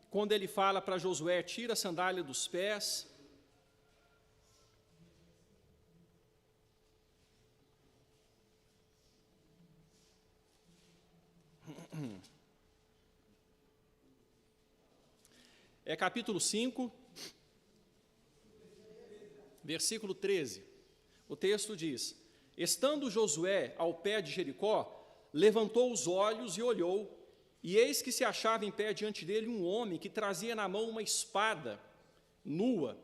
quando ele fala para Josué: tira a sandália dos pés. É capítulo 5, versículo 13. O texto diz: estando Josué ao pé de Jericó, levantou os olhos e olhou, e eis que se achava em pé diante dele um homem que trazia na mão uma espada nua.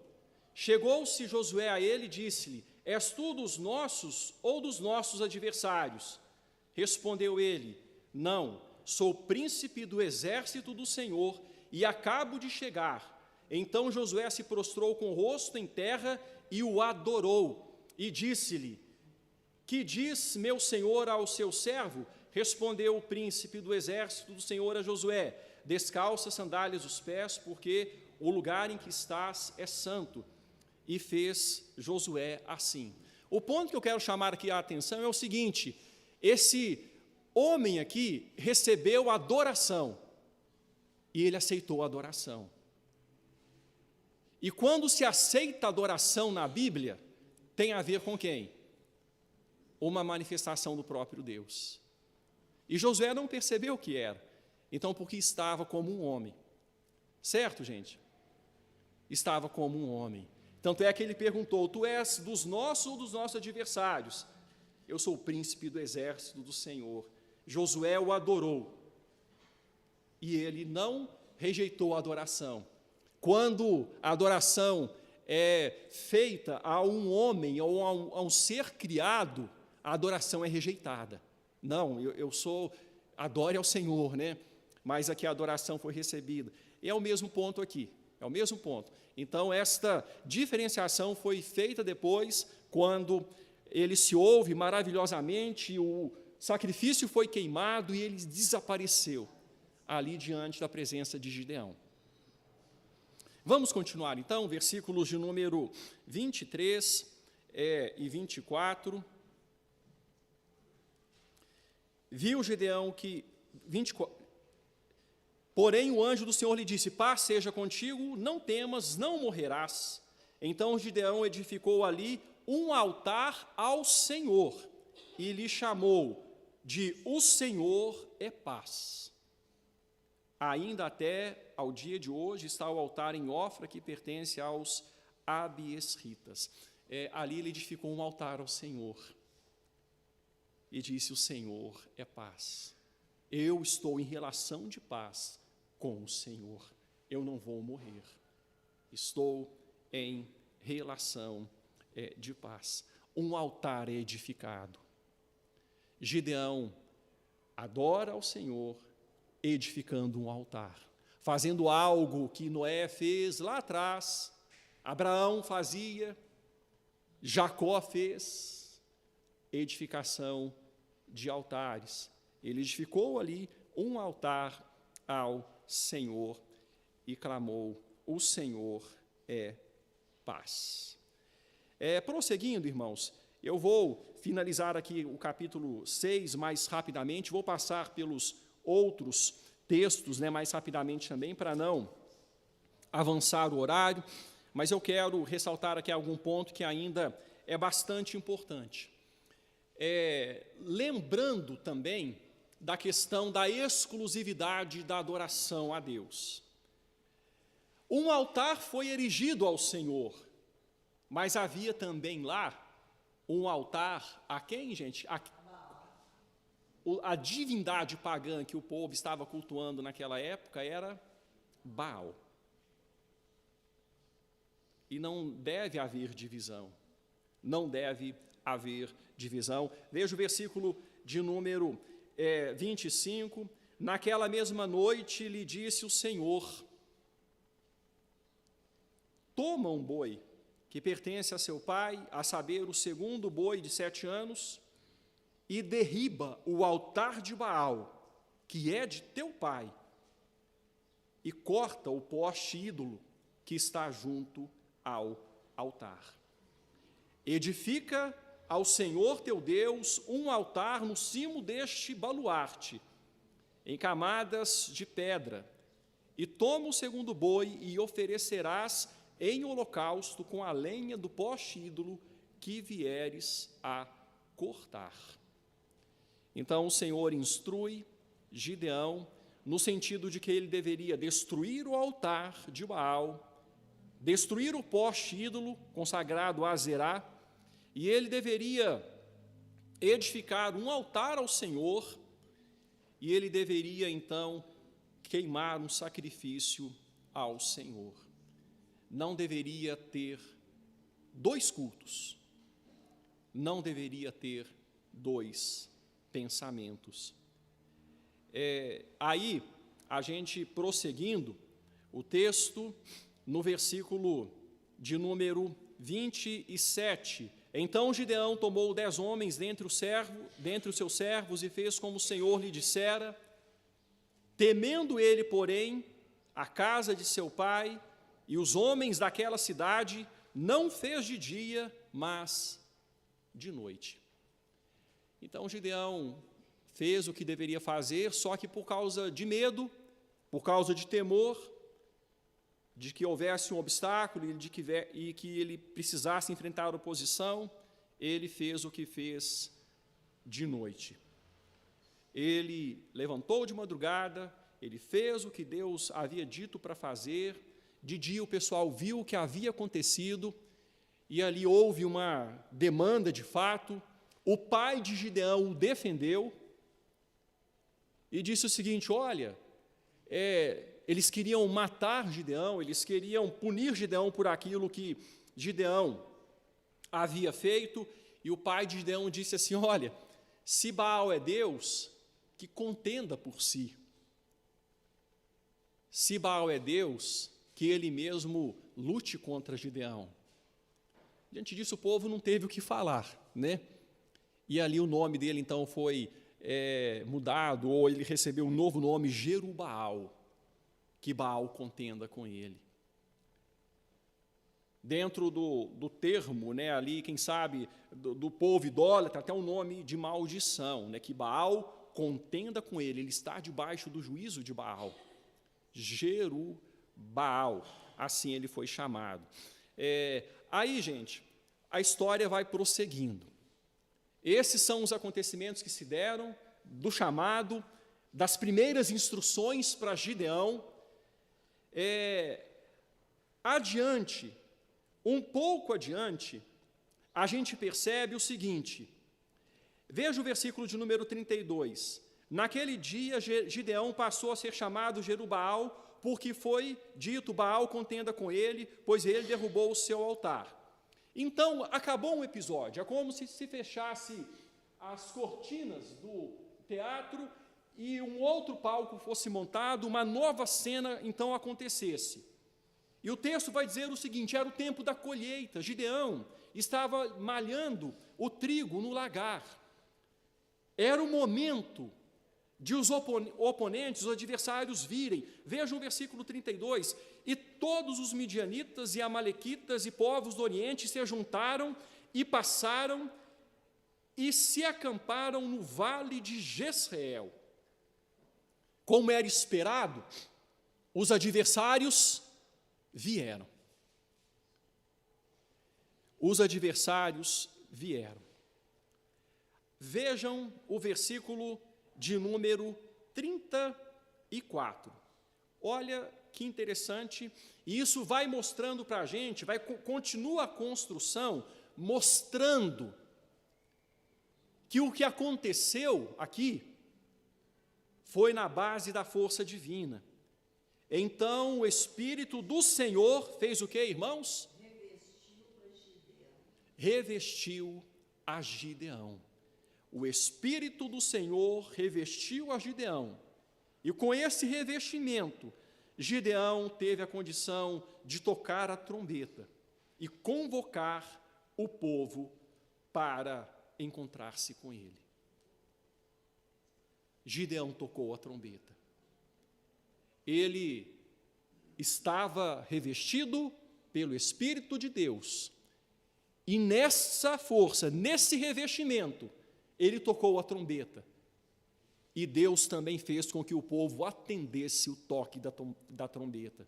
Chegou-se Josué a ele e disse-lhe: és tu dos nossos ou dos nossos adversários? Respondeu ele: não, sou príncipe do exército do Senhor e acabo de chegar. Então Josué se prostrou com o rosto em terra e o adorou, e disse-lhe: que diz meu senhor ao seu servo? Respondeu o príncipe do exército do Senhor a Josué: descalça as sandálias dos pés, porque o lugar em que estás é santo. E fez Josué assim. O ponto que eu quero chamar aqui a atenção é o seguinte: esse homem aqui recebeu adoração, e ele aceitou a adoração. E quando se aceita adoração na Bíblia, tem a ver com quem? Uma manifestação do próprio Deus. E Josué não percebeu o que era, então porque estava como um homem. Certo, gente? Estava como um homem. Tanto é que ele perguntou: tu és dos nossos ou dos nossos adversários? Eu sou o príncipe do exército do Senhor. Josué o adorou, e ele não rejeitou a adoração. Quando a adoração é feita a um homem ou a um ser criado, a adoração é rejeitada. Não, adore ao Senhor, né? Mas aqui a adoração foi recebida. É o mesmo ponto aqui, é o mesmo ponto. Então, esta diferenciação foi feita depois, quando ele se ouve maravilhosamente, o sacrifício foi queimado e ele desapareceu ali diante da presença de Gideão. Vamos continuar, então, versículos de número 23 e 24. Viu Gideão que... 24, porém o anjo do Senhor lhe disse: paz seja contigo, não temas, não morrerás. Então Gideão edificou ali um altar ao Senhor e lhe chamou de O Senhor é Paz. Ainda até ao dia de hoje está o altar em Ofra, que pertence aos abiesritas. Ali ele edificou um altar ao Senhor e disse: o Senhor é paz. Eu estou em relação de paz com o Senhor. Eu não vou morrer. Estou em relação de paz. Um altar é edificado. Gideão adora ao Senhor, edificando um altar, fazendo algo que Noé fez lá atrás, Abraão fazia, Jacó fez, edificação de altares. Ele edificou ali um altar ao Senhor e clamou: o Senhor é paz. Prosseguindo, irmãos, eu vou finalizar aqui o capítulo 6 mais rapidamente, vou passar pelos outros textos, mais rapidamente também, para não avançar o horário, mas eu quero ressaltar aqui algum ponto que ainda é bastante importante. Lembrando também da questão da exclusividade da adoração a Deus. Um altar foi erigido ao Senhor, mas havia também lá um altar a quem, gente? A divindade pagã que o povo estava cultuando naquela época era Baal. E não deve haver divisão. Não deve haver divisão. Veja o versículo de número 25. Naquela mesma noite lhe disse o Senhor: toma um boi que pertence a seu pai, a saber, o segundo boi de 7 anos, e derriba o altar de Baal, que é de teu pai, e corta o poste ídolo que está junto ao altar. Edifica ao Senhor teu Deus um altar no cimo deste baluarte, em camadas de pedra, e toma o segundo boi e oferecerás em holocausto com a lenha do poste ídolo que vieres a cortar. Então o Senhor instrui Gideão no sentido de que ele deveria destruir o altar de Baal, destruir o poste ídolo consagrado a Azerá, e ele deveria edificar um altar ao Senhor, e ele deveria então queimar um sacrifício ao Senhor. Não deveria ter 2 cultos, não deveria ter 2 pensamentos. Aí, a gente prosseguindo, o texto, no versículo de número 27, então Gideão tomou 10 homens dentre os seus servos e fez como o Senhor lhe dissera, temendo ele, porém, a casa de seu pai e os homens daquela cidade, não fez de dia, mas de noite. Então Gideão fez o que deveria fazer, só que por causa de medo, por causa de temor, de que houvesse um obstáculo e que ele precisasse enfrentar a oposição, ele fez o que fez de noite. Ele levantou de madrugada, ele fez o que Deus havia dito para fazer. De dia o pessoal viu o que havia acontecido e ali houve uma demanda de fato. O pai de Gideão o defendeu e disse o seguinte: olha, eles queriam matar Gideão, eles queriam punir Gideão por aquilo que Gideão havia feito, e o pai de Gideão disse assim: olha, se Baal é Deus, que contenda por si. Se Baal é Deus, que ele mesmo lute contra Gideão. Diante disso, o povo não teve o que falar, né? E ali o nome dele, então, foi mudado, ou ele recebeu um novo nome, Jerubaal, que Baal contenda com ele. Dentro do termo, né, ali, quem sabe, do povo idólatra, até um nome de maldição, né, que Baal contenda com ele está debaixo do juízo de Baal. Jerubaal, assim ele foi chamado. Aí, gente, a história vai prosseguindo. Esses são os acontecimentos que se deram, do chamado, das primeiras instruções para Gideão. Adiante, um pouco adiante, a gente percebe o seguinte, veja o versículo de número 32. Naquele dia, Gideão passou a ser chamado Jerubaal, porque foi dito: Baal contenda com ele, pois ele derrubou o seu altar. Então, acabou um episódio, é como se fechasse as cortinas do teatro e um outro palco fosse montado, uma nova cena então acontecesse. E o texto vai dizer o seguinte: era o tempo da colheita, Gideão estava malhando o trigo no lagar. Era o momento de os oponentes, os adversários virem. Vejam o versículo 32. E todos os midianitas e amalequitas e povos do Oriente se juntaram e passaram e se acamparam no vale de Jezreel. Como era esperado, os adversários vieram. Os adversários vieram. Vejam o versículo de número 34. Olha que interessante, e isso vai mostrando para a gente, continua a construção, mostrando que o que aconteceu aqui foi na base da força divina. Então, o Espírito do Senhor fez o que, irmãos? Revestiu a Gideão. O Espírito do Senhor revestiu a Gideão. E com esse revestimento, Gideão teve a condição de tocar a trombeta e convocar o povo para encontrar-se com ele. Gideão tocou a trombeta. Ele estava revestido pelo Espírito de Deus. E nessa força, nesse revestimento, ele tocou a trombeta. E Deus também fez com que o povo atendesse o toque da trombeta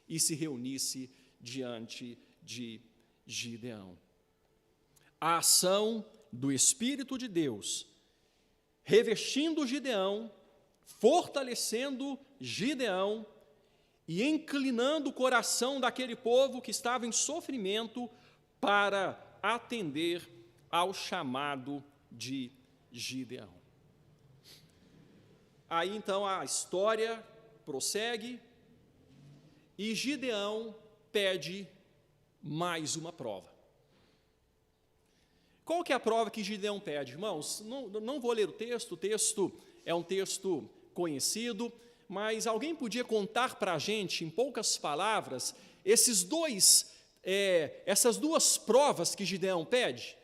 e se reunisse diante de Gideão. A ação do Espírito de Deus, revestindo Gideão, fortalecendo Gideão e inclinando o coração daquele povo que estava em sofrimento para atender ao chamado de Gideão. Aí então a história prossegue e Gideão pede mais uma prova. Qual que é a prova que Gideão pede, irmãos? Não vou ler o texto é um texto conhecido, mas alguém podia contar para a gente, em poucas palavras, essas duas provas que Gideão pede?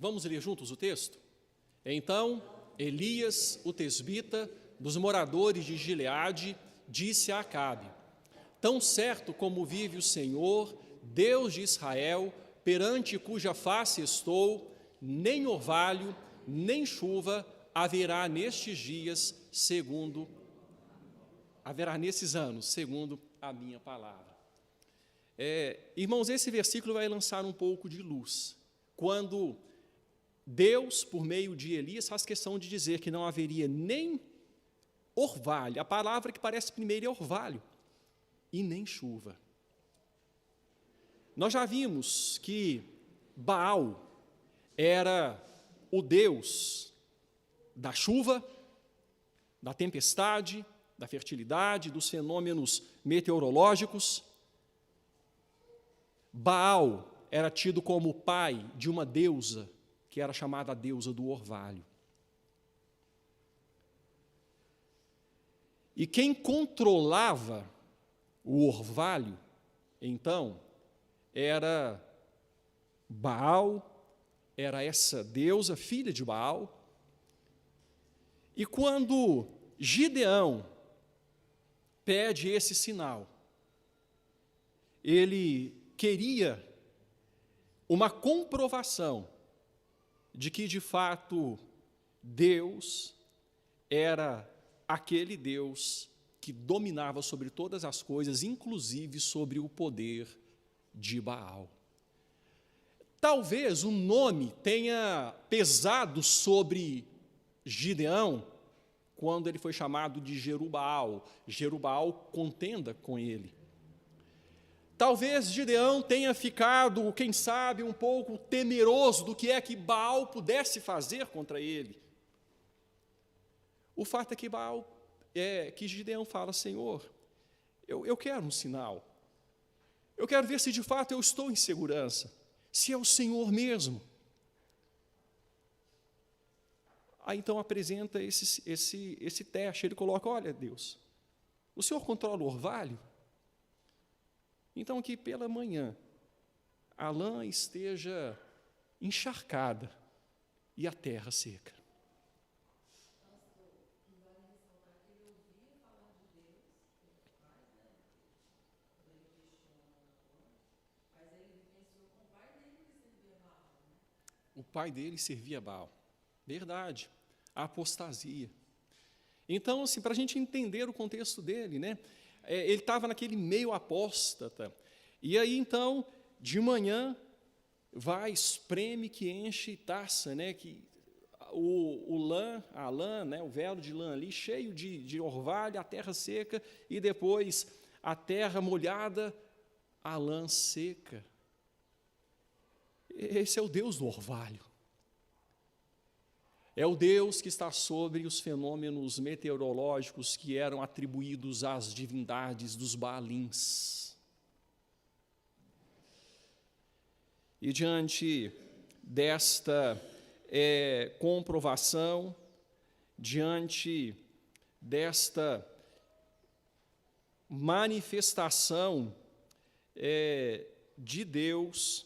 Vamos ler juntos o texto? Então, Elias, o tesbita, dos moradores de Gileade, disse a Acabe: tão certo como vive o Senhor, Deus de Israel, perante cuja face estou, nem orvalho, nem chuva haverá nestes dias, haverá nesses anos, segundo a minha palavra. Irmãos, esse versículo vai lançar um pouco de luz, quando Deus, por meio de Elias, faz questão de dizer que não haveria nem orvalho, a palavra que parece primeiro é orvalho, e nem chuva. Nós já vimos que Baal era o deus da chuva, da tempestade, da fertilidade, dos fenômenos meteorológicos. Baal era tido como o pai de uma deusa, que era chamada a deusa do orvalho. E quem controlava o orvalho, então, era Baal, era essa deusa, filha de Baal. E quando Gideão pede esse sinal, ele queria uma comprovação de que, de fato, Deus era aquele Deus que dominava sobre todas as coisas, inclusive sobre o poder de Baal. Talvez o nome tenha pesado sobre Gideão quando ele foi chamado de Jerubbaal. Jerubbaal contenda com ele. Talvez Gideão tenha ficado, quem sabe, um pouco temeroso do que é que Baal pudesse fazer contra ele. O fato é que Gideão fala: Senhor, eu quero um sinal. Eu quero ver se de fato eu estou em segurança, se é o Senhor mesmo. Aí então apresenta esse teste, ele coloca: olha, Deus, o Senhor controla o orvalho? Então que pela manhã a lã esteja encharcada e a terra seca. O pai dele servia Baal. Verdade, a apostasia. Então, assim, para a gente entender o contexto dele, né? Ele estava naquele meio apóstata. E aí, então, de manhã, vai, espreme que enche taça, né? Que a lã, né? O velo de lã ali, cheio de orvalho, a terra seca, e depois a terra molhada, a lã seca. Esse é o Deus do orvalho. É o Deus que está sobre os fenômenos meteorológicos que eram atribuídos às divindades dos Baalins. E diante desta comprovação, diante desta manifestação de Deus,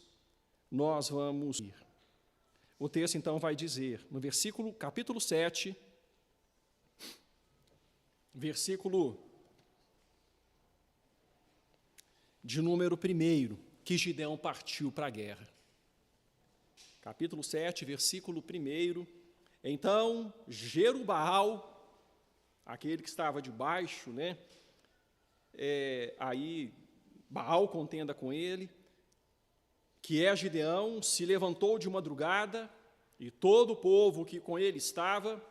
nós vamos ir. O texto, então, vai dizer, no capítulo 7, versículo de número 1, que Gideão partiu para a guerra. Capítulo 7, versículo 1, então, Jerubbaal, aquele que estava debaixo, né, aí Baal contenda com ele, que é Gideão, se levantou de madrugada, e todo o povo que com ele estava,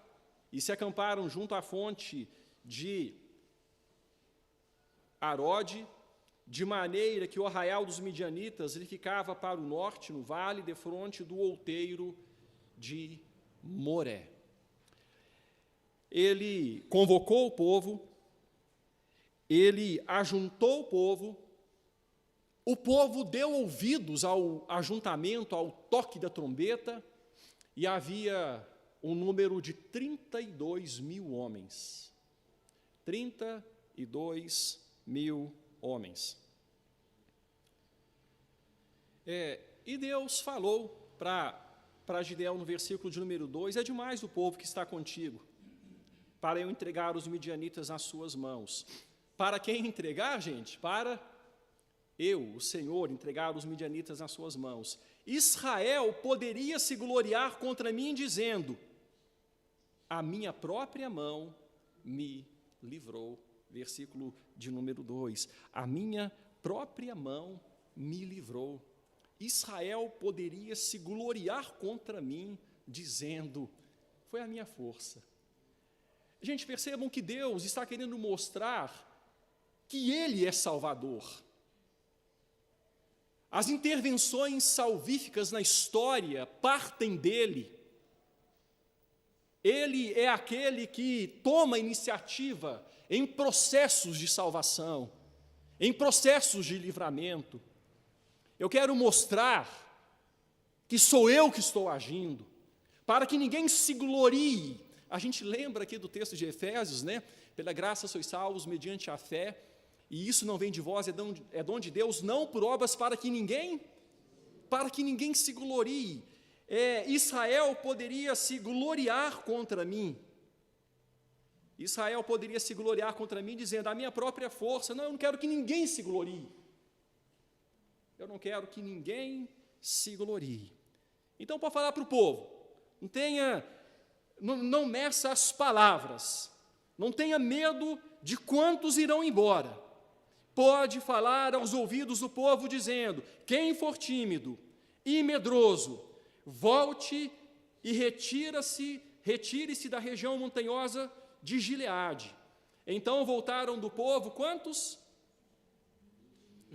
e se acamparam junto à fonte de Arode, de maneira que o arraial dos midianitas ele ficava para o norte, no vale, defronte do outeiro de Moré. Ele convocou o povo, ele ajuntou o povo deu ouvidos ao ajuntamento, ao toque da trombeta, e havia um número de 32 mil homens. 32 mil homens. E Deus falou para para Gideão no versículo de número 2, é demais o povo que está contigo, para eu entregar os midianitas nas suas mãos. Para quem entregar, gente? Para eu, o Senhor, entregar os midianitas nas suas mãos. Israel poderia se gloriar contra mim, dizendo: a minha própria mão me livrou. Versículo de número 2. A minha própria mão me livrou. Israel poderia se gloriar contra mim, dizendo: foi a minha força. Gente, percebam que Deus está querendo mostrar que Ele é Salvador. As intervenções salvíficas na história partem dEle. Ele é aquele que toma iniciativa em processos de salvação, em processos de livramento. Eu quero mostrar que sou eu que estou agindo, para que ninguém se glorie. A gente lembra aqui do texto de Efésios, né? Pela graça sois salvos mediante a fé, e isso não vem de vós, é dom de Deus, não por obras para que ninguém se glorie. Israel poderia se gloriar contra mim. Israel poderia se gloriar contra mim, dizendo: a minha própria força. Não, eu não quero que ninguém se glorie. Eu não quero que ninguém se glorie. Então, para falar para o povo, não meça as palavras, não tenha medo de quantos irão embora. Pode falar aos ouvidos do povo, dizendo: quem for tímido e medroso, volte e retire-se da região montanhosa de Gileade. Então voltaram do povo, quantos?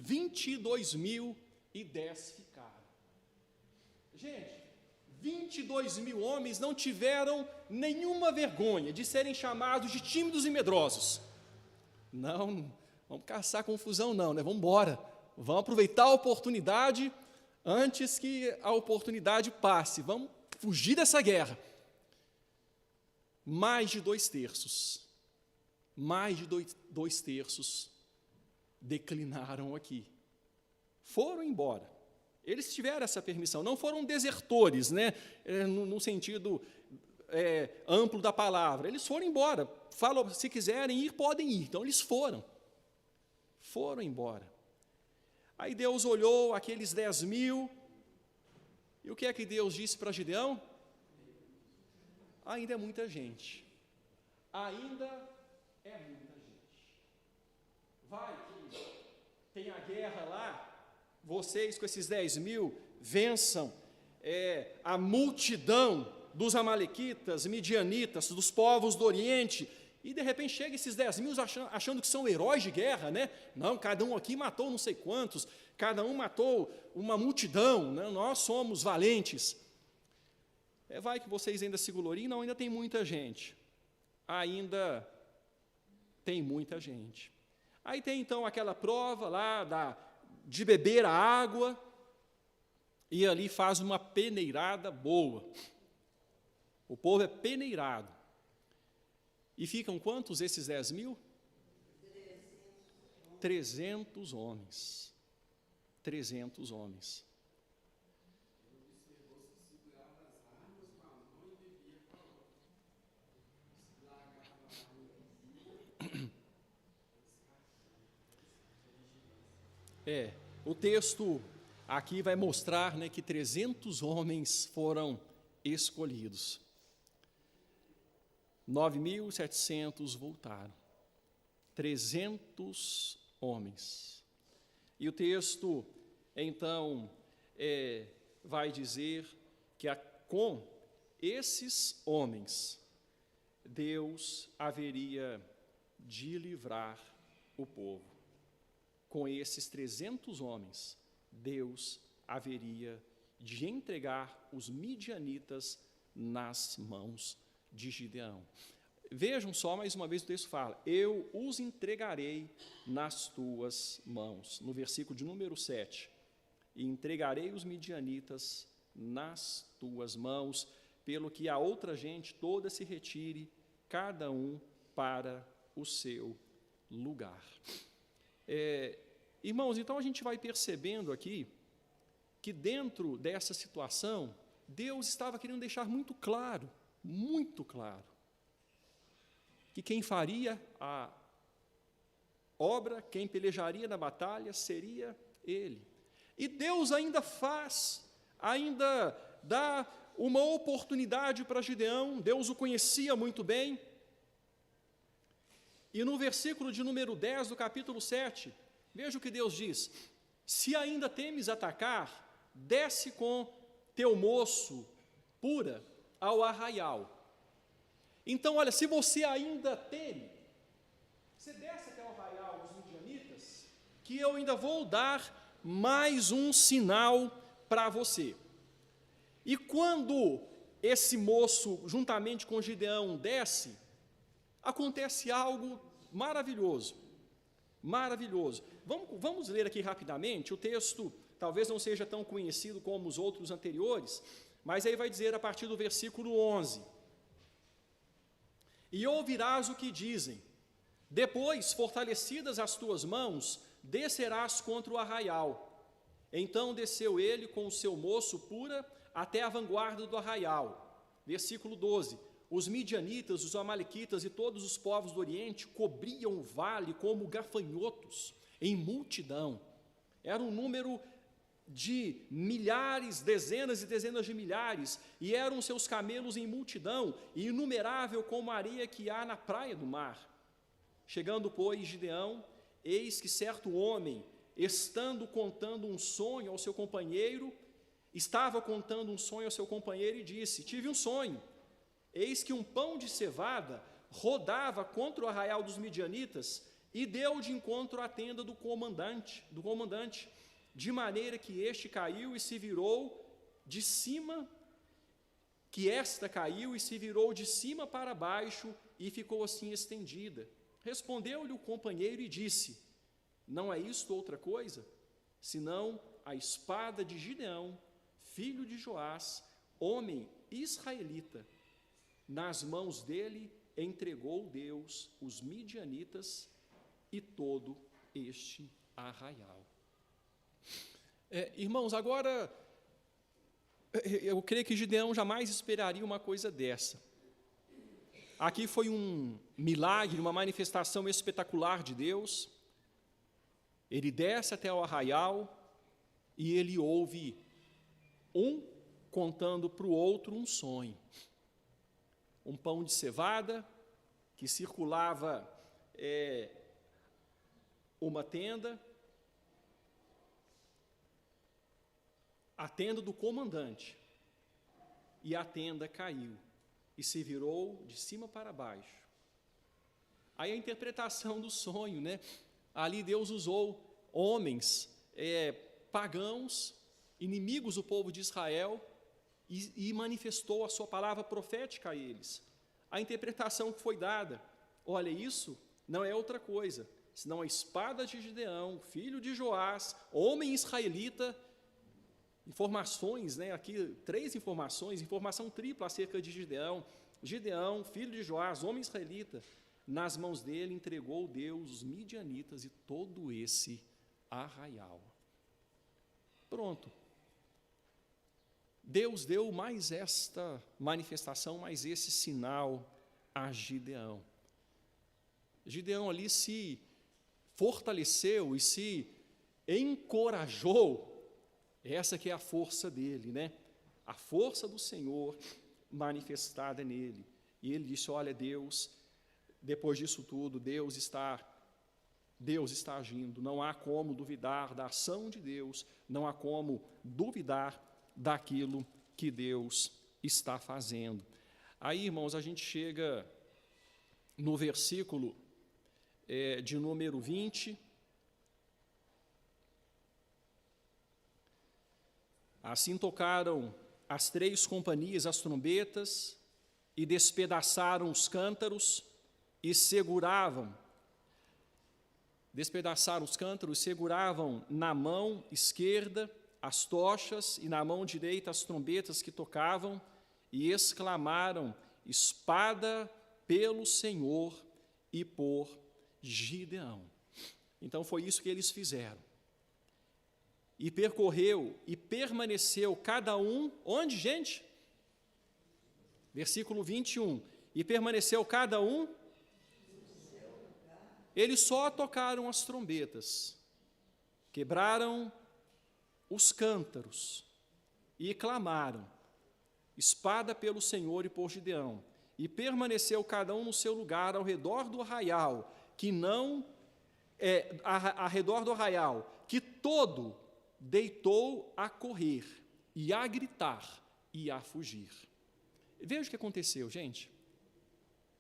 22.010 ficaram. Gente, 22.000 homens não tiveram nenhuma vergonha de serem chamados de tímidos e medrosos. Não, vamos caçar confusão não, né? Vamos embora. Vamos aproveitar a oportunidade antes que a oportunidade passe. Vamos fugir dessa guerra. Mais de 2/3 declinaram aqui. Foram embora. Eles tiveram essa permissão, não foram desertores, né? No sentido amplo da palavra. Eles foram embora. Falam, se quiserem ir, podem ir. Então, eles foram embora. Aí Deus olhou aqueles 10.000, e o que é que Deus disse para Gideão? Ainda é muita gente. Ainda é muita gente. Vai que tem a guerra lá, vocês com esses 10.000 vençam a multidão dos amalequitas, midianitas, dos povos do Oriente, e de repente chega esses 10.000 achando que são heróis de guerra, né? Não, cada um aqui matou não sei quantos, cada um matou uma multidão, né? Nós somos valentes. Vai que vocês ainda se gloriem? Não, ainda tem muita gente. Ainda tem muita gente. Aí tem então aquela prova lá de beber a água, e ali faz uma peneirada boa. O povo é peneirado. E ficam quantos esses 10.000? 300 homens. 300 homens. O texto aqui vai mostrar, né, que 300 homens foram escolhidos. 9.700 voltaram. 300 homens. E o texto, então, vai dizer que com esses homens, Deus haveria de livrar o povo. Com esses 300 homens, Deus haveria de entregar os midianitas nas mãos de Gideão. Vejam só, mais uma vez o texto fala: eu os entregarei nas tuas mãos. No versículo de número 7, e entregarei os midianitas nas tuas mãos, pelo que a outra gente toda se retire, cada um para o seu lugar. Irmãos, então a gente vai percebendo aqui que dentro dessa situação, Deus estava querendo deixar muito claro, que quem faria a obra, quem pelejaria na batalha, seria ele. E Deus ainda dá uma oportunidade para Gideão. Deus o conhecia muito bem. E no versículo de número 10 do capítulo 7, veja o que Deus diz: se ainda temes atacar, desce com teu moço pura ao arraial. Então, olha, se você ainda teme, você desce até o arraial dos midianitas, que eu ainda vou dar mais um sinal para você. E quando esse moço, juntamente com Gideão, desce, acontece algo maravilhoso. Vamos ler aqui rapidamente. O texto talvez não seja tão conhecido como os outros anteriores, mas aí vai dizer a partir do versículo 11: e ouvirás o que dizem, depois, fortalecidas as tuas mãos, descerás contra o arraial. Então desceu ele com o seu moço pura até a vanguarda do arraial. Versículo 12: os midianitas, os amalequitas e todos os povos do Oriente cobriam o vale como gafanhotos, em multidão. Era um número de milhares, dezenas e dezenas de milhares, e eram seus camelos em multidão, e inumerável como a areia que há na praia do mar. Chegando, pois, Gideão, eis que certo homem, estava contando um sonho ao seu companheiro, e disse: tive um sonho, eis que um pão de cevada rodava contra o arraial dos midianitas, e deu de encontro à tenda do comandante, de maneira que este caiu e se virou de cima, de cima para baixo, e ficou assim estendida. Respondeu-lhe o companheiro e disse: não é isto outra coisa, senão a espada de Gideão, filho de Joás, homem israelita. Nas mãos dele entregou Deus os midianitas e todo este arraial. Irmãos, agora, eu creio que Gideão jamais esperaria uma coisa dessa. Aqui foi um milagre, uma manifestação espetacular de Deus. Ele desce até o arraial e ele ouve um contando para o outro um sonho. Um pão de cevada que circulava uma tenda, a tenda do comandante, e a tenda caiu e se virou de cima para baixo. Aí a interpretação do sonho, né? Ali Deus usou homens pagãos, inimigos do povo de Israel, e manifestou a sua palavra profética a eles. A interpretação que foi dada: olha, isso não é outra coisa, senão a espada de Gideão, filho de Joás, homem israelita. Informações, né, aqui 3 informações, informação tripla acerca de Gideão. Gideão, filho de Joás, homem israelita, nas mãos dele entregou Deus os midianitas e todo esse arraial. Pronto. Deus deu mais esta manifestação, mais esse sinal a Gideão. Gideão ali se fortaleceu e se encorajou. Essa que é a força dele, né? A força do Senhor manifestada nele. E ele disse: olha, Deus, depois disso tudo, Deus está agindo. Não há como duvidar da ação de Deus, não há como duvidar daquilo que Deus está fazendo. Aí, irmãos, a gente chega no versículo de número 20. Assim tocaram as 3 companhias as trombetas e despedaçaram os cântaros e seguravam na mão esquerda as tochas e na mão direita as trombetas que tocavam, e exclamaram: espada pelo Senhor e por Gideão. Então foi isso que eles fizeram. E permaneceu cada um, onde, gente? Versículo 21. E permaneceu cada um, eles só tocaram as trombetas, quebraram os cântaros e clamaram, espada pelo Senhor e por Gideão. E permaneceu cada um no seu lugar ao redor do arraial, ao redor do arraial, que todo deitou a correr e a gritar e a fugir. Veja o que aconteceu, gente.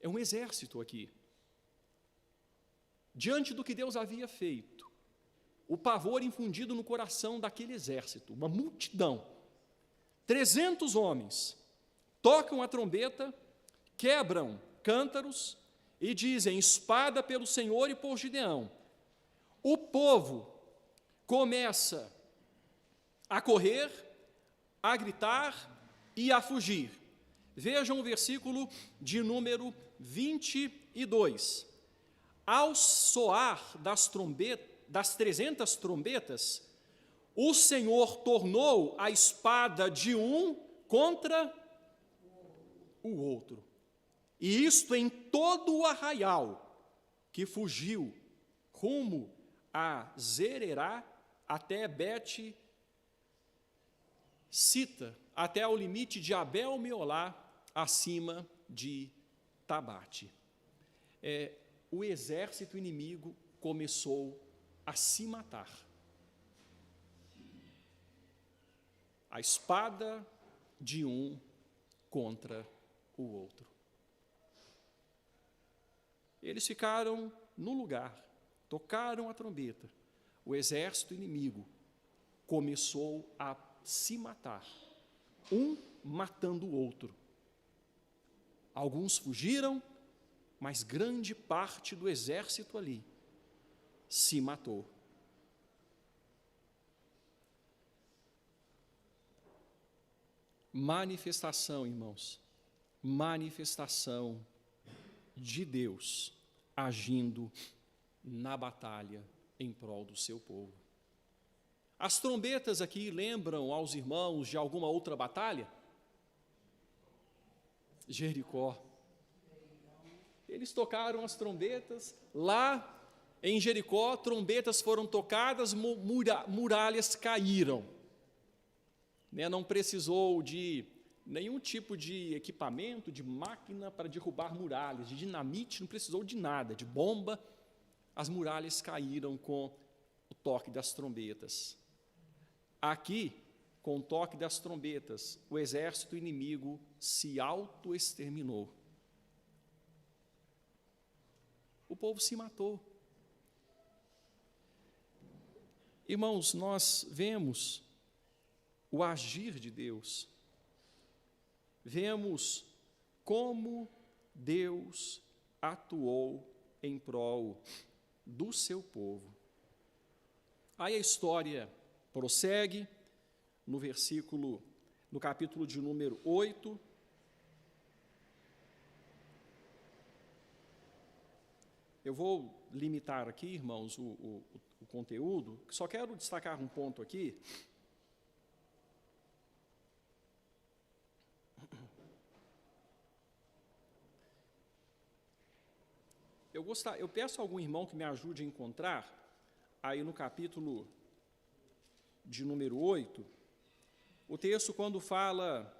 É um exército aqui. Diante do que Deus havia feito, o pavor infundido no coração daquele exército, uma multidão, 300 homens, tocam a trombeta, quebram cântaros e dizem, espada pelo Senhor e por Gideão. O povo começa a correr, a gritar e a fugir. Vejam o versículo de número 22. Ao soar das 300 trombetas, o Senhor tornou a espada de um contra o outro. E isto em todo o arraial, que fugiu rumo a Zererá, até Bet-Sita, até ao limite de Abel-Meolá, acima de Tabate. O exército inimigo começou a se matar. A espada de um contra o outro. Eles ficaram no lugar, tocaram a trombeta. O exército inimigo começou a se matar, um matando o outro. Alguns fugiram, mas grande parte do exército ali se matou. Manifestação, irmãos, manifestação de Deus agindo na batalha em prol do seu povo. As trombetas aqui lembram aos irmãos de alguma outra batalha? Jericó. Eles tocaram as trombetas, lá em Jericó, trombetas foram tocadas, muralhas caíram. Não precisou de nenhum tipo de equipamento, de máquina para derrubar muralhas, de dinamite, não precisou de nada, de bomba. As muralhas caíram com o toque das trombetas. Aqui, com o toque das trombetas, o exército inimigo se autoexterminou. O povo se matou. Irmãos, nós vemos o agir de Deus. Vemos como Deus atuou em prol do seu povo. Aí a história prossegue no capítulo de número 8. Eu vou limitar aqui, irmãos, o conteúdo, só quero destacar um ponto aqui. Eu peço a algum irmão que me ajude a encontrar, aí no capítulo de número 8, o texto quando fala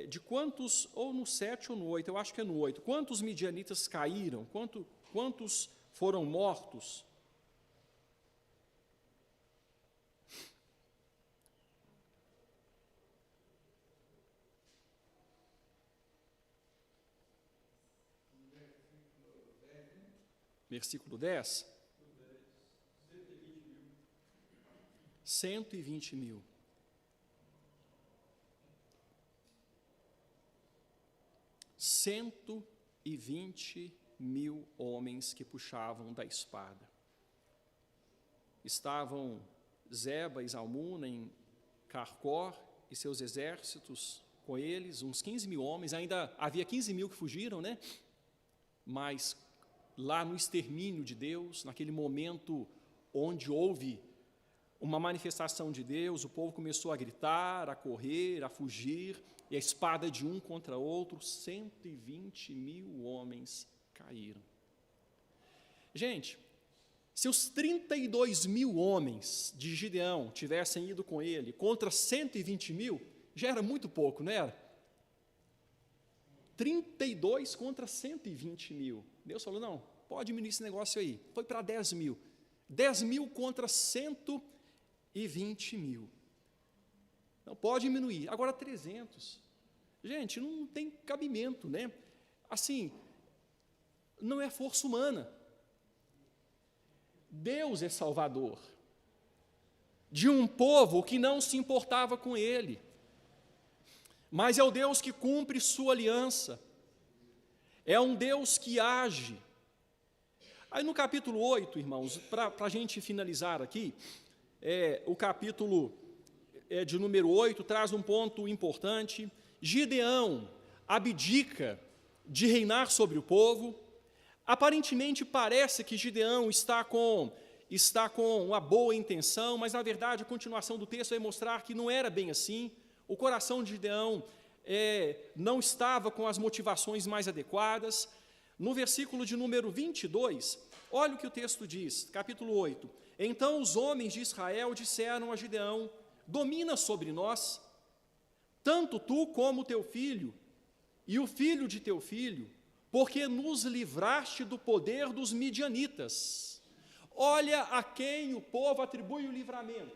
de quantos, ou no 7 ou no 8, eu acho que é no 8, quantos midianitas caíram, quantos foram mortos. Versículo 10. 120 mil. 120 mil homens que puxavam da espada. Estavam Zeba e Zalmuna em Carcor e seus exércitos com eles, uns 15 mil homens, ainda havia 15 mil que fugiram, né? Mas lá no extermínio de Deus, naquele momento onde houve uma manifestação de Deus, o povo começou a gritar, a correr, a fugir, e a espada de um contra outro, 120.000 homens caíram. Gente, se os 32.000 homens de Gideão tivessem ido com ele contra 120.000, já era muito pouco, não era? 32 contra 120.000. Deus falou, não, pode diminuir esse negócio aí. Foi para 10.000. 10.000 contra 120.000. Não pode diminuir. Agora 300. Gente, não tem cabimento, né? Assim, não é força humana. Deus é salvador de um povo que não se importava com ele, mas é o Deus que cumpre sua aliança, é um Deus que age. Aí no capítulo 8, irmãos, para a gente finalizar aqui, o capítulo de número 8 traz um ponto importante. Gideão abdica de reinar sobre o povo. Aparentemente parece que Gideão está com uma boa intenção, mas na verdade a continuação do texto vai mostrar que não era bem assim. O coração de Gideão não estava com as motivações mais adequadas. No versículo de número 22, olha o que o texto diz, capítulo 8. Então os homens de Israel disseram a Gideão, domina sobre nós, tanto tu como teu filho, e o filho de teu filho, porque nos livraste do poder dos midianitas. Olha a quem o povo atribui o livramento.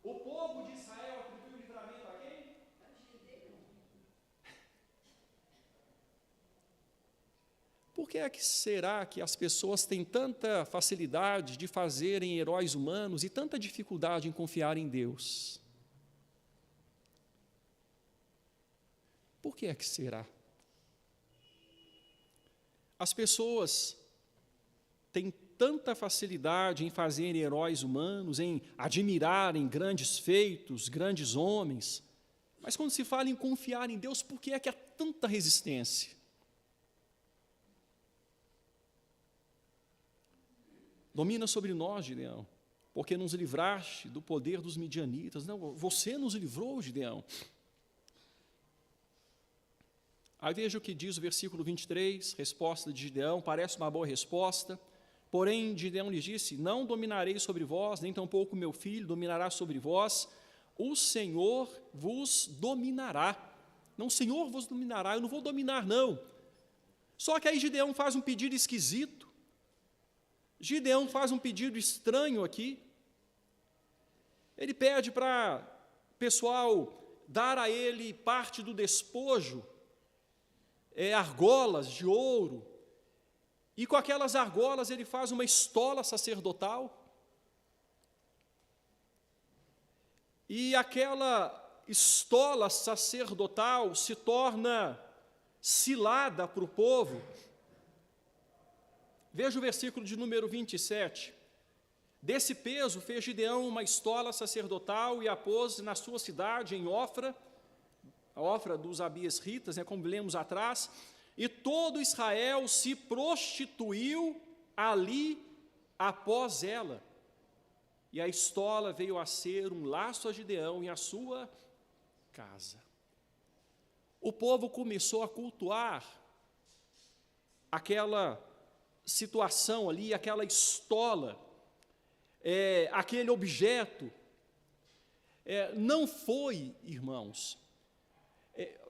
O povo de Israel atribui o livramento a quem? Por que é que será que as pessoas têm tanta facilidade de fazerem heróis humanos e tanta dificuldade em confiar em Deus? Por que é que será? As pessoas têm tanta facilidade em fazerem heróis humanos, em admirarem grandes feitos, grandes homens, mas quando se fala em confiar em Deus, por que é que há tanta resistência? Domina sobre nós, Gideão, porque nos livraste do poder dos midianitas. Não, você nos livrou, Gideão. Aí veja o que diz o versículo 23, resposta de Gideão, parece uma boa resposta. Porém, Gideão lhes disse, não dominarei sobre vós, nem tampouco meu filho dominará sobre vós, o Senhor vos dominará. Não, o Senhor vos dominará, eu não vou dominar, não. Só que aí Gideão faz um pedido esquisito. Gideão faz um pedido estranho aqui. Ele pede para o pessoal dar a ele parte do despojo, argolas de ouro, e com aquelas argolas ele faz uma estola sacerdotal, e aquela estola sacerdotal se torna cilada para o povo. Veja o versículo de número 27. Desse peso fez Gideão uma estola sacerdotal e a pôs na sua cidade, em Ofra, a Ofra dos Abiesritas, como lemos atrás, e todo Israel se prostituiu ali após ela. E a estola veio a ser um laço a Gideão e a sua casa. O povo começou a cultuar aquela situação ali, aquela estola, aquele objeto. Não foi, irmãos,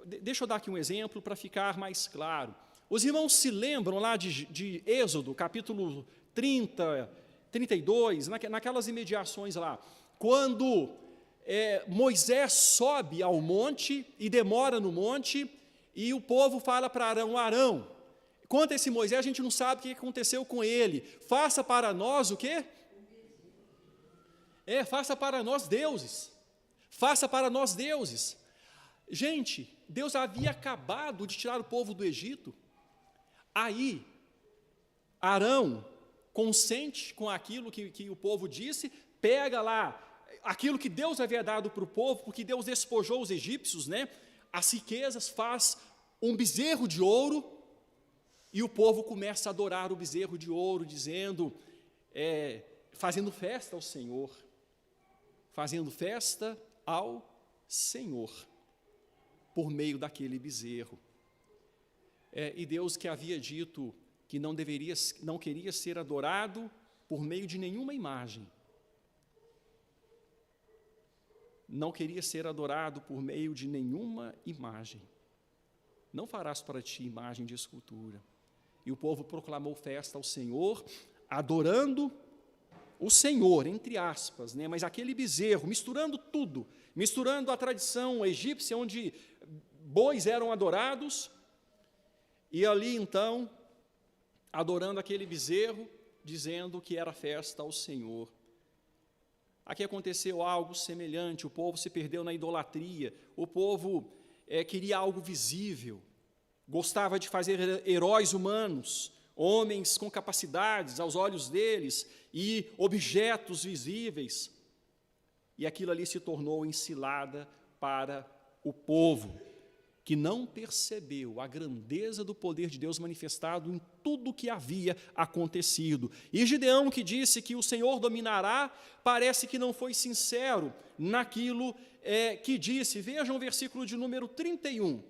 deixa eu dar aqui um exemplo para ficar mais claro. Os irmãos se lembram lá de Êxodo, capítulo 30, 32, naquelas imediações lá, quando Moisés sobe ao monte e demora no monte, e o povo fala para Arão, Arão, quanto a esse Moisés, a gente não sabe o que aconteceu com ele, faça para nós o quê? Faça para nós deuses, faça para nós deuses. Gente, Deus havia acabado de tirar o povo do Egito. Aí, Arão consente com aquilo que o povo disse, pega lá aquilo que Deus havia dado para o povo, porque Deus despojou os egípcios, as riquezas, faz um bezerro de ouro, e o povo começa a adorar o bezerro de ouro, dizendo, fazendo festa ao Senhor. Fazendo festa ao Senhor, por meio daquele bezerro. E Deus que havia dito que não queria ser adorado por meio de nenhuma imagem. Não queria ser adorado por meio de nenhuma imagem. Não farás para ti imagem de escultura. E o povo proclamou festa ao Senhor, adorando o Senhor, entre aspas, né? Mas aquele bezerro, misturando tudo, misturando a tradição egípcia, onde bois eram adorados, e ali então, adorando aquele bezerro, dizendo que era festa ao Senhor. Aqui aconteceu algo semelhante, o povo se perdeu na idolatria, o povo queria algo visível, gostava de fazer heróis humanos, homens com capacidades aos olhos deles e objetos visíveis, e aquilo ali se tornou ensilada para o povo, que não percebeu a grandeza do poder de Deus manifestado em tudo o que havia acontecido. E Gideão, que disse que o Senhor dominará, parece que não foi sincero naquilo que disse. Vejam o versículo de número 31.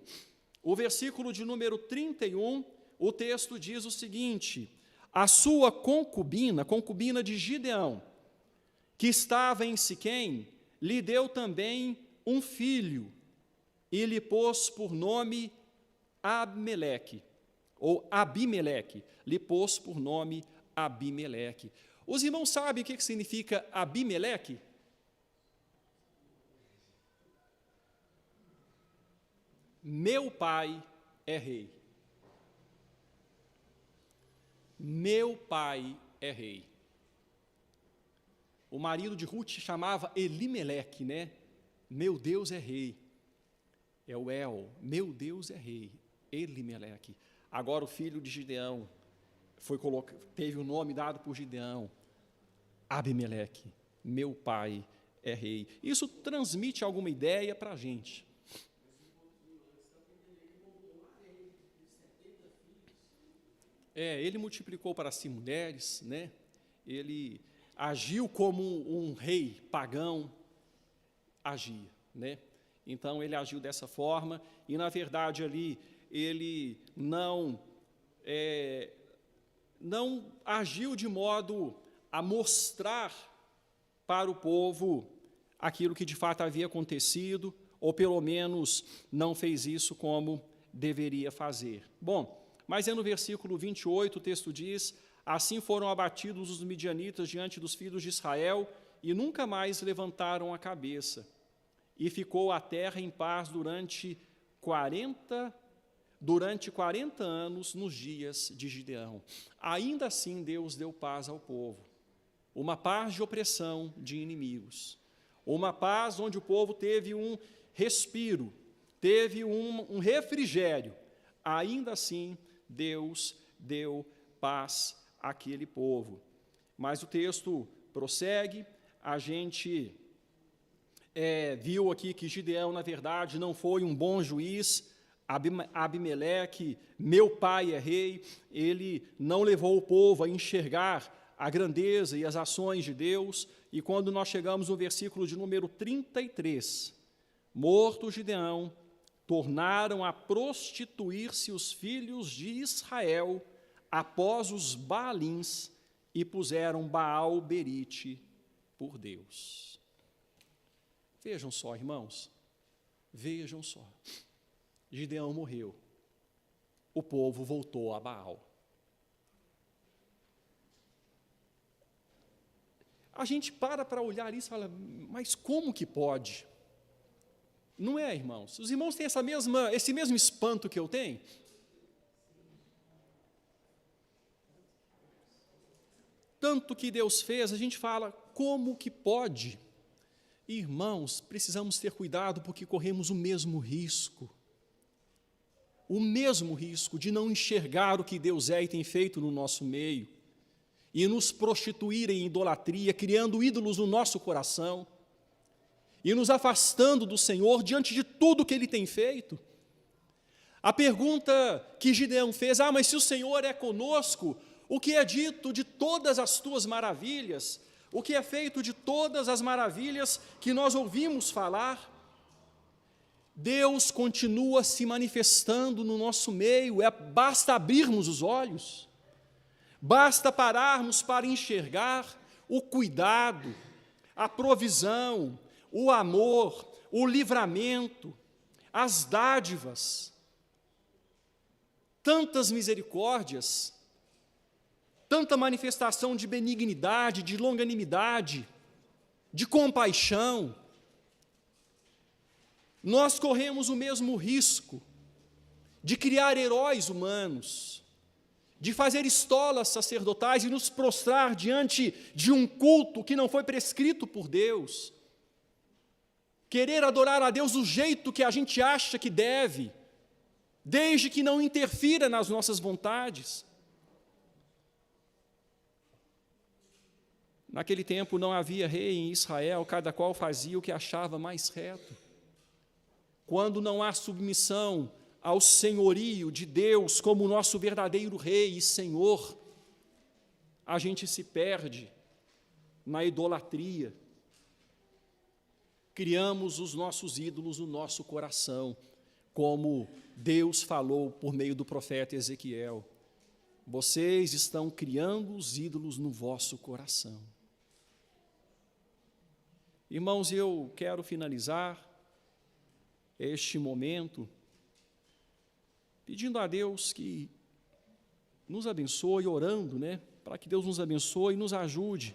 O versículo de número 31, o texto diz o seguinte: a sua concubina de Gideão, que estava em Siquém, lhe deu também um filho, e lhe pôs por nome Abimeleque, lhe pôs por nome Abimeleque. Os irmãos sabem o que significa Abimeleque? Meu pai é rei. Meu pai é rei. O marido de Ruth chamava Elimeleque, né? Meu Deus é rei. É o El, meu Deus é rei, Elimeleque. Agora o filho de Gideão teve o nome dado por Gideão, Abimeleque, meu pai é rei. Isso transmite alguma ideia para a gente. Ele multiplicou para si mulheres, né? Ele agiu como um rei pagão agia, né? Então, ele agiu dessa forma, e, na verdade, ali, ele não agiu de modo a mostrar para o povo aquilo que, de fato, havia acontecido, ou, pelo menos, não fez isso como deveria fazer. Bom, mas no versículo 28, o texto diz: assim foram abatidos os midianitas diante dos filhos de Israel, e nunca mais levantaram a cabeça. E ficou a terra em paz durante 40 anos nos dias de Gideão. Ainda assim, Deus deu paz ao povo. Uma paz de opressão de inimigos. Uma paz onde o povo teve um respiro, teve um refrigério. Ainda assim, Deus deu paz àquele povo. Mas o texto prossegue, a gente viu aqui que Gideão, na verdade, não foi um bom juiz. Abimeleque, meu pai é rei, ele não levou o povo a enxergar a grandeza e as ações de Deus. E quando nós chegamos no versículo de número 33, morto Gideão, tornaram a prostituir-se os filhos de Israel após os Baalins e puseram Baal-Berite por Deus. Vejam só, irmãos, vejam só. Gideão morreu, o povo voltou a Baal. A gente para olhar isso e fala, mas como que pode? Não é, irmãos? Os irmãos têm esse mesmo espanto que eu tenho? Tanto que Deus fez, a gente fala, como que pode? Irmãos, precisamos ter cuidado porque corremos o mesmo risco de não enxergar o que Deus é e tem feito no nosso meio, e nos prostituir em idolatria, criando ídolos no nosso coração, e nos afastando do Senhor diante de tudo que Ele tem feito. A pergunta que Gideão fez, mas se o Senhor é conosco, o que é dito de todas as tuas maravilhas? o que é feito de todas as maravilhas que nós ouvimos falar. Deus continua se manifestando no nosso meio, basta abrirmos os olhos, basta pararmos para enxergar o cuidado, a provisão, o amor, o livramento, as dádivas, tantas misericórdias, tanta manifestação de benignidade, de longanimidade, de compaixão. Nós corremos o mesmo risco de criar heróis humanos, de fazer estolas sacerdotais e nos prostrar diante de um culto que não foi prescrito por Deus, querer adorar a Deus do jeito que a gente acha que deve, desde que não interfira nas nossas vontades. Naquele tempo não havia rei em Israel, cada qual fazia o que achava mais reto. Quando não há submissão ao senhorio de Deus como nosso verdadeiro rei e senhor, a gente se perde na idolatria. Criamos os nossos ídolos no nosso coração, como Deus falou por meio do profeta Ezequiel. Vocês estão criando os ídolos no vosso coração. Irmãos, eu quero finalizar este momento pedindo a Deus que nos abençoe, orando, para que Deus nos abençoe e nos ajude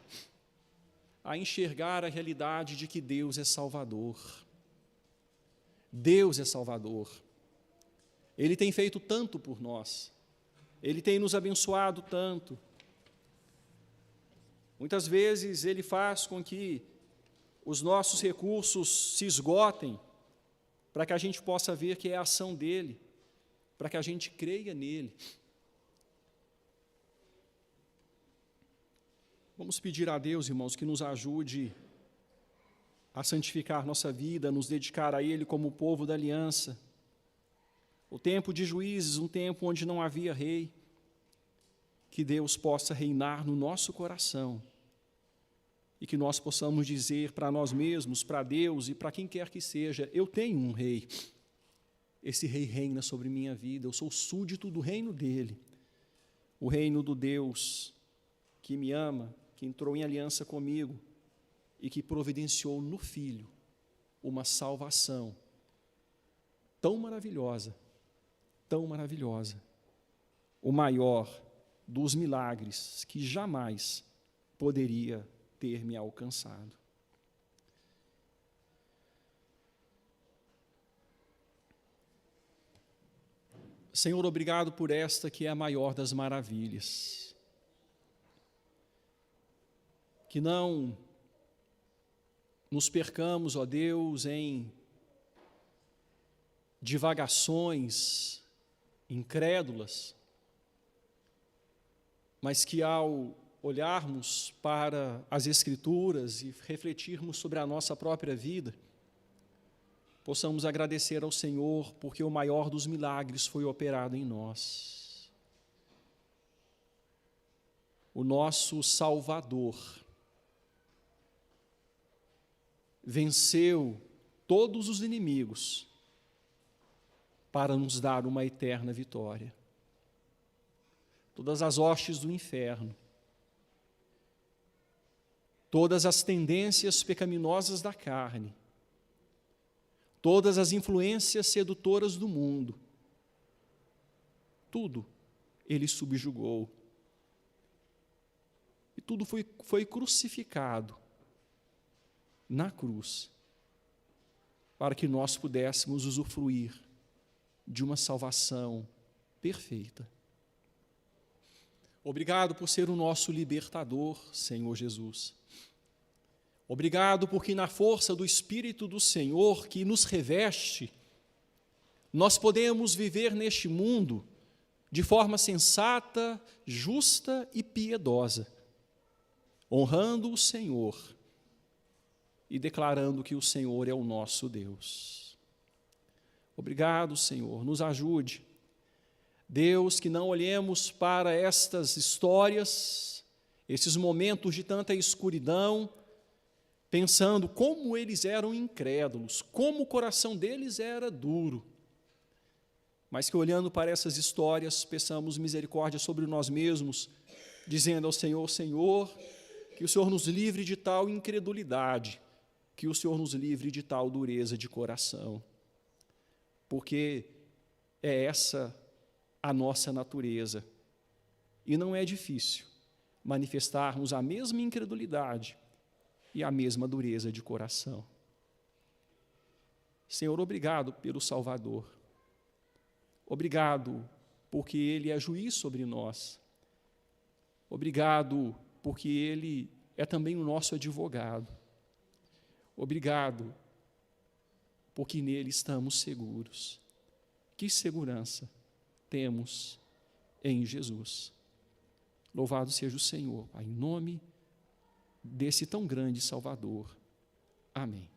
a enxergar a realidade de que Deus é Salvador. Deus é Salvador. Ele tem feito tanto por nós. Ele tem nos abençoado tanto. Muitas vezes Ele faz com que os nossos recursos se esgotem, para que a gente possa ver que é a ação dEle, para que a gente creia nele. Vamos pedir a Deus, irmãos, que nos ajude a santificar nossa vida, nos dedicar a Ele como o povo da aliança. O tempo de juízes, um tempo onde não havia rei, que Deus possa reinar no nosso coração e que nós possamos dizer para nós mesmos, para Deus e para quem quer que seja, eu tenho um rei, esse rei reina sobre minha vida, eu sou súdito do reino dele, o reino do Deus que me ama, que entrou em aliança comigo e que providenciou no Filho uma salvação tão maravilhosa, o maior dos milagres que jamais poderia ter me alcançado. Senhor, obrigado por esta que é a maior das maravilhas. Que não nos percamos, ó Deus, em divagações incrédulas, mas que ao olharmos para as Escrituras e refletirmos sobre a nossa própria vida, possamos agradecer ao Senhor, porque o maior dos milagres foi operado em nós. O nosso Salvador venceu todos os inimigos para nos dar uma eterna vitória. Todas as hostes do inferno, todas as tendências pecaminosas da carne, todas as influências sedutoras do mundo, tudo Ele subjugou. E tudo foi crucificado na cruz, para que nós pudéssemos usufruir de uma salvação perfeita. Obrigado por ser o nosso libertador, Senhor Jesus. Obrigado porque na força do Espírito do Senhor que nos reveste, nós podemos viver neste mundo de forma sensata, justa e piedosa, honrando o Senhor e declarando que o Senhor é o nosso Deus. Obrigado, Senhor, nos ajude. Deus, que não olhemos para estas histórias esses momentos de tanta escuridão, pensando como eles eram incrédulos, como o coração deles era duro. Mas que, olhando para essas histórias, peçamos misericórdia sobre nós mesmos, dizendo ao Senhor: Senhor, que o Senhor nos livre de tal incredulidade, que o Senhor nos livre de tal dureza de coração, porque é essa a nossa natureza, e não é difícil manifestarmos a mesma incredulidade e a mesma dureza de coração. Senhor, obrigado pelo Salvador, obrigado porque Ele é juiz sobre nós, obrigado porque Ele é também o nosso advogado, obrigado porque nele estamos seguros. Que segurança temos em Jesus. Louvado seja o Senhor, Pai, em nome desse tão grande Salvador. Amém.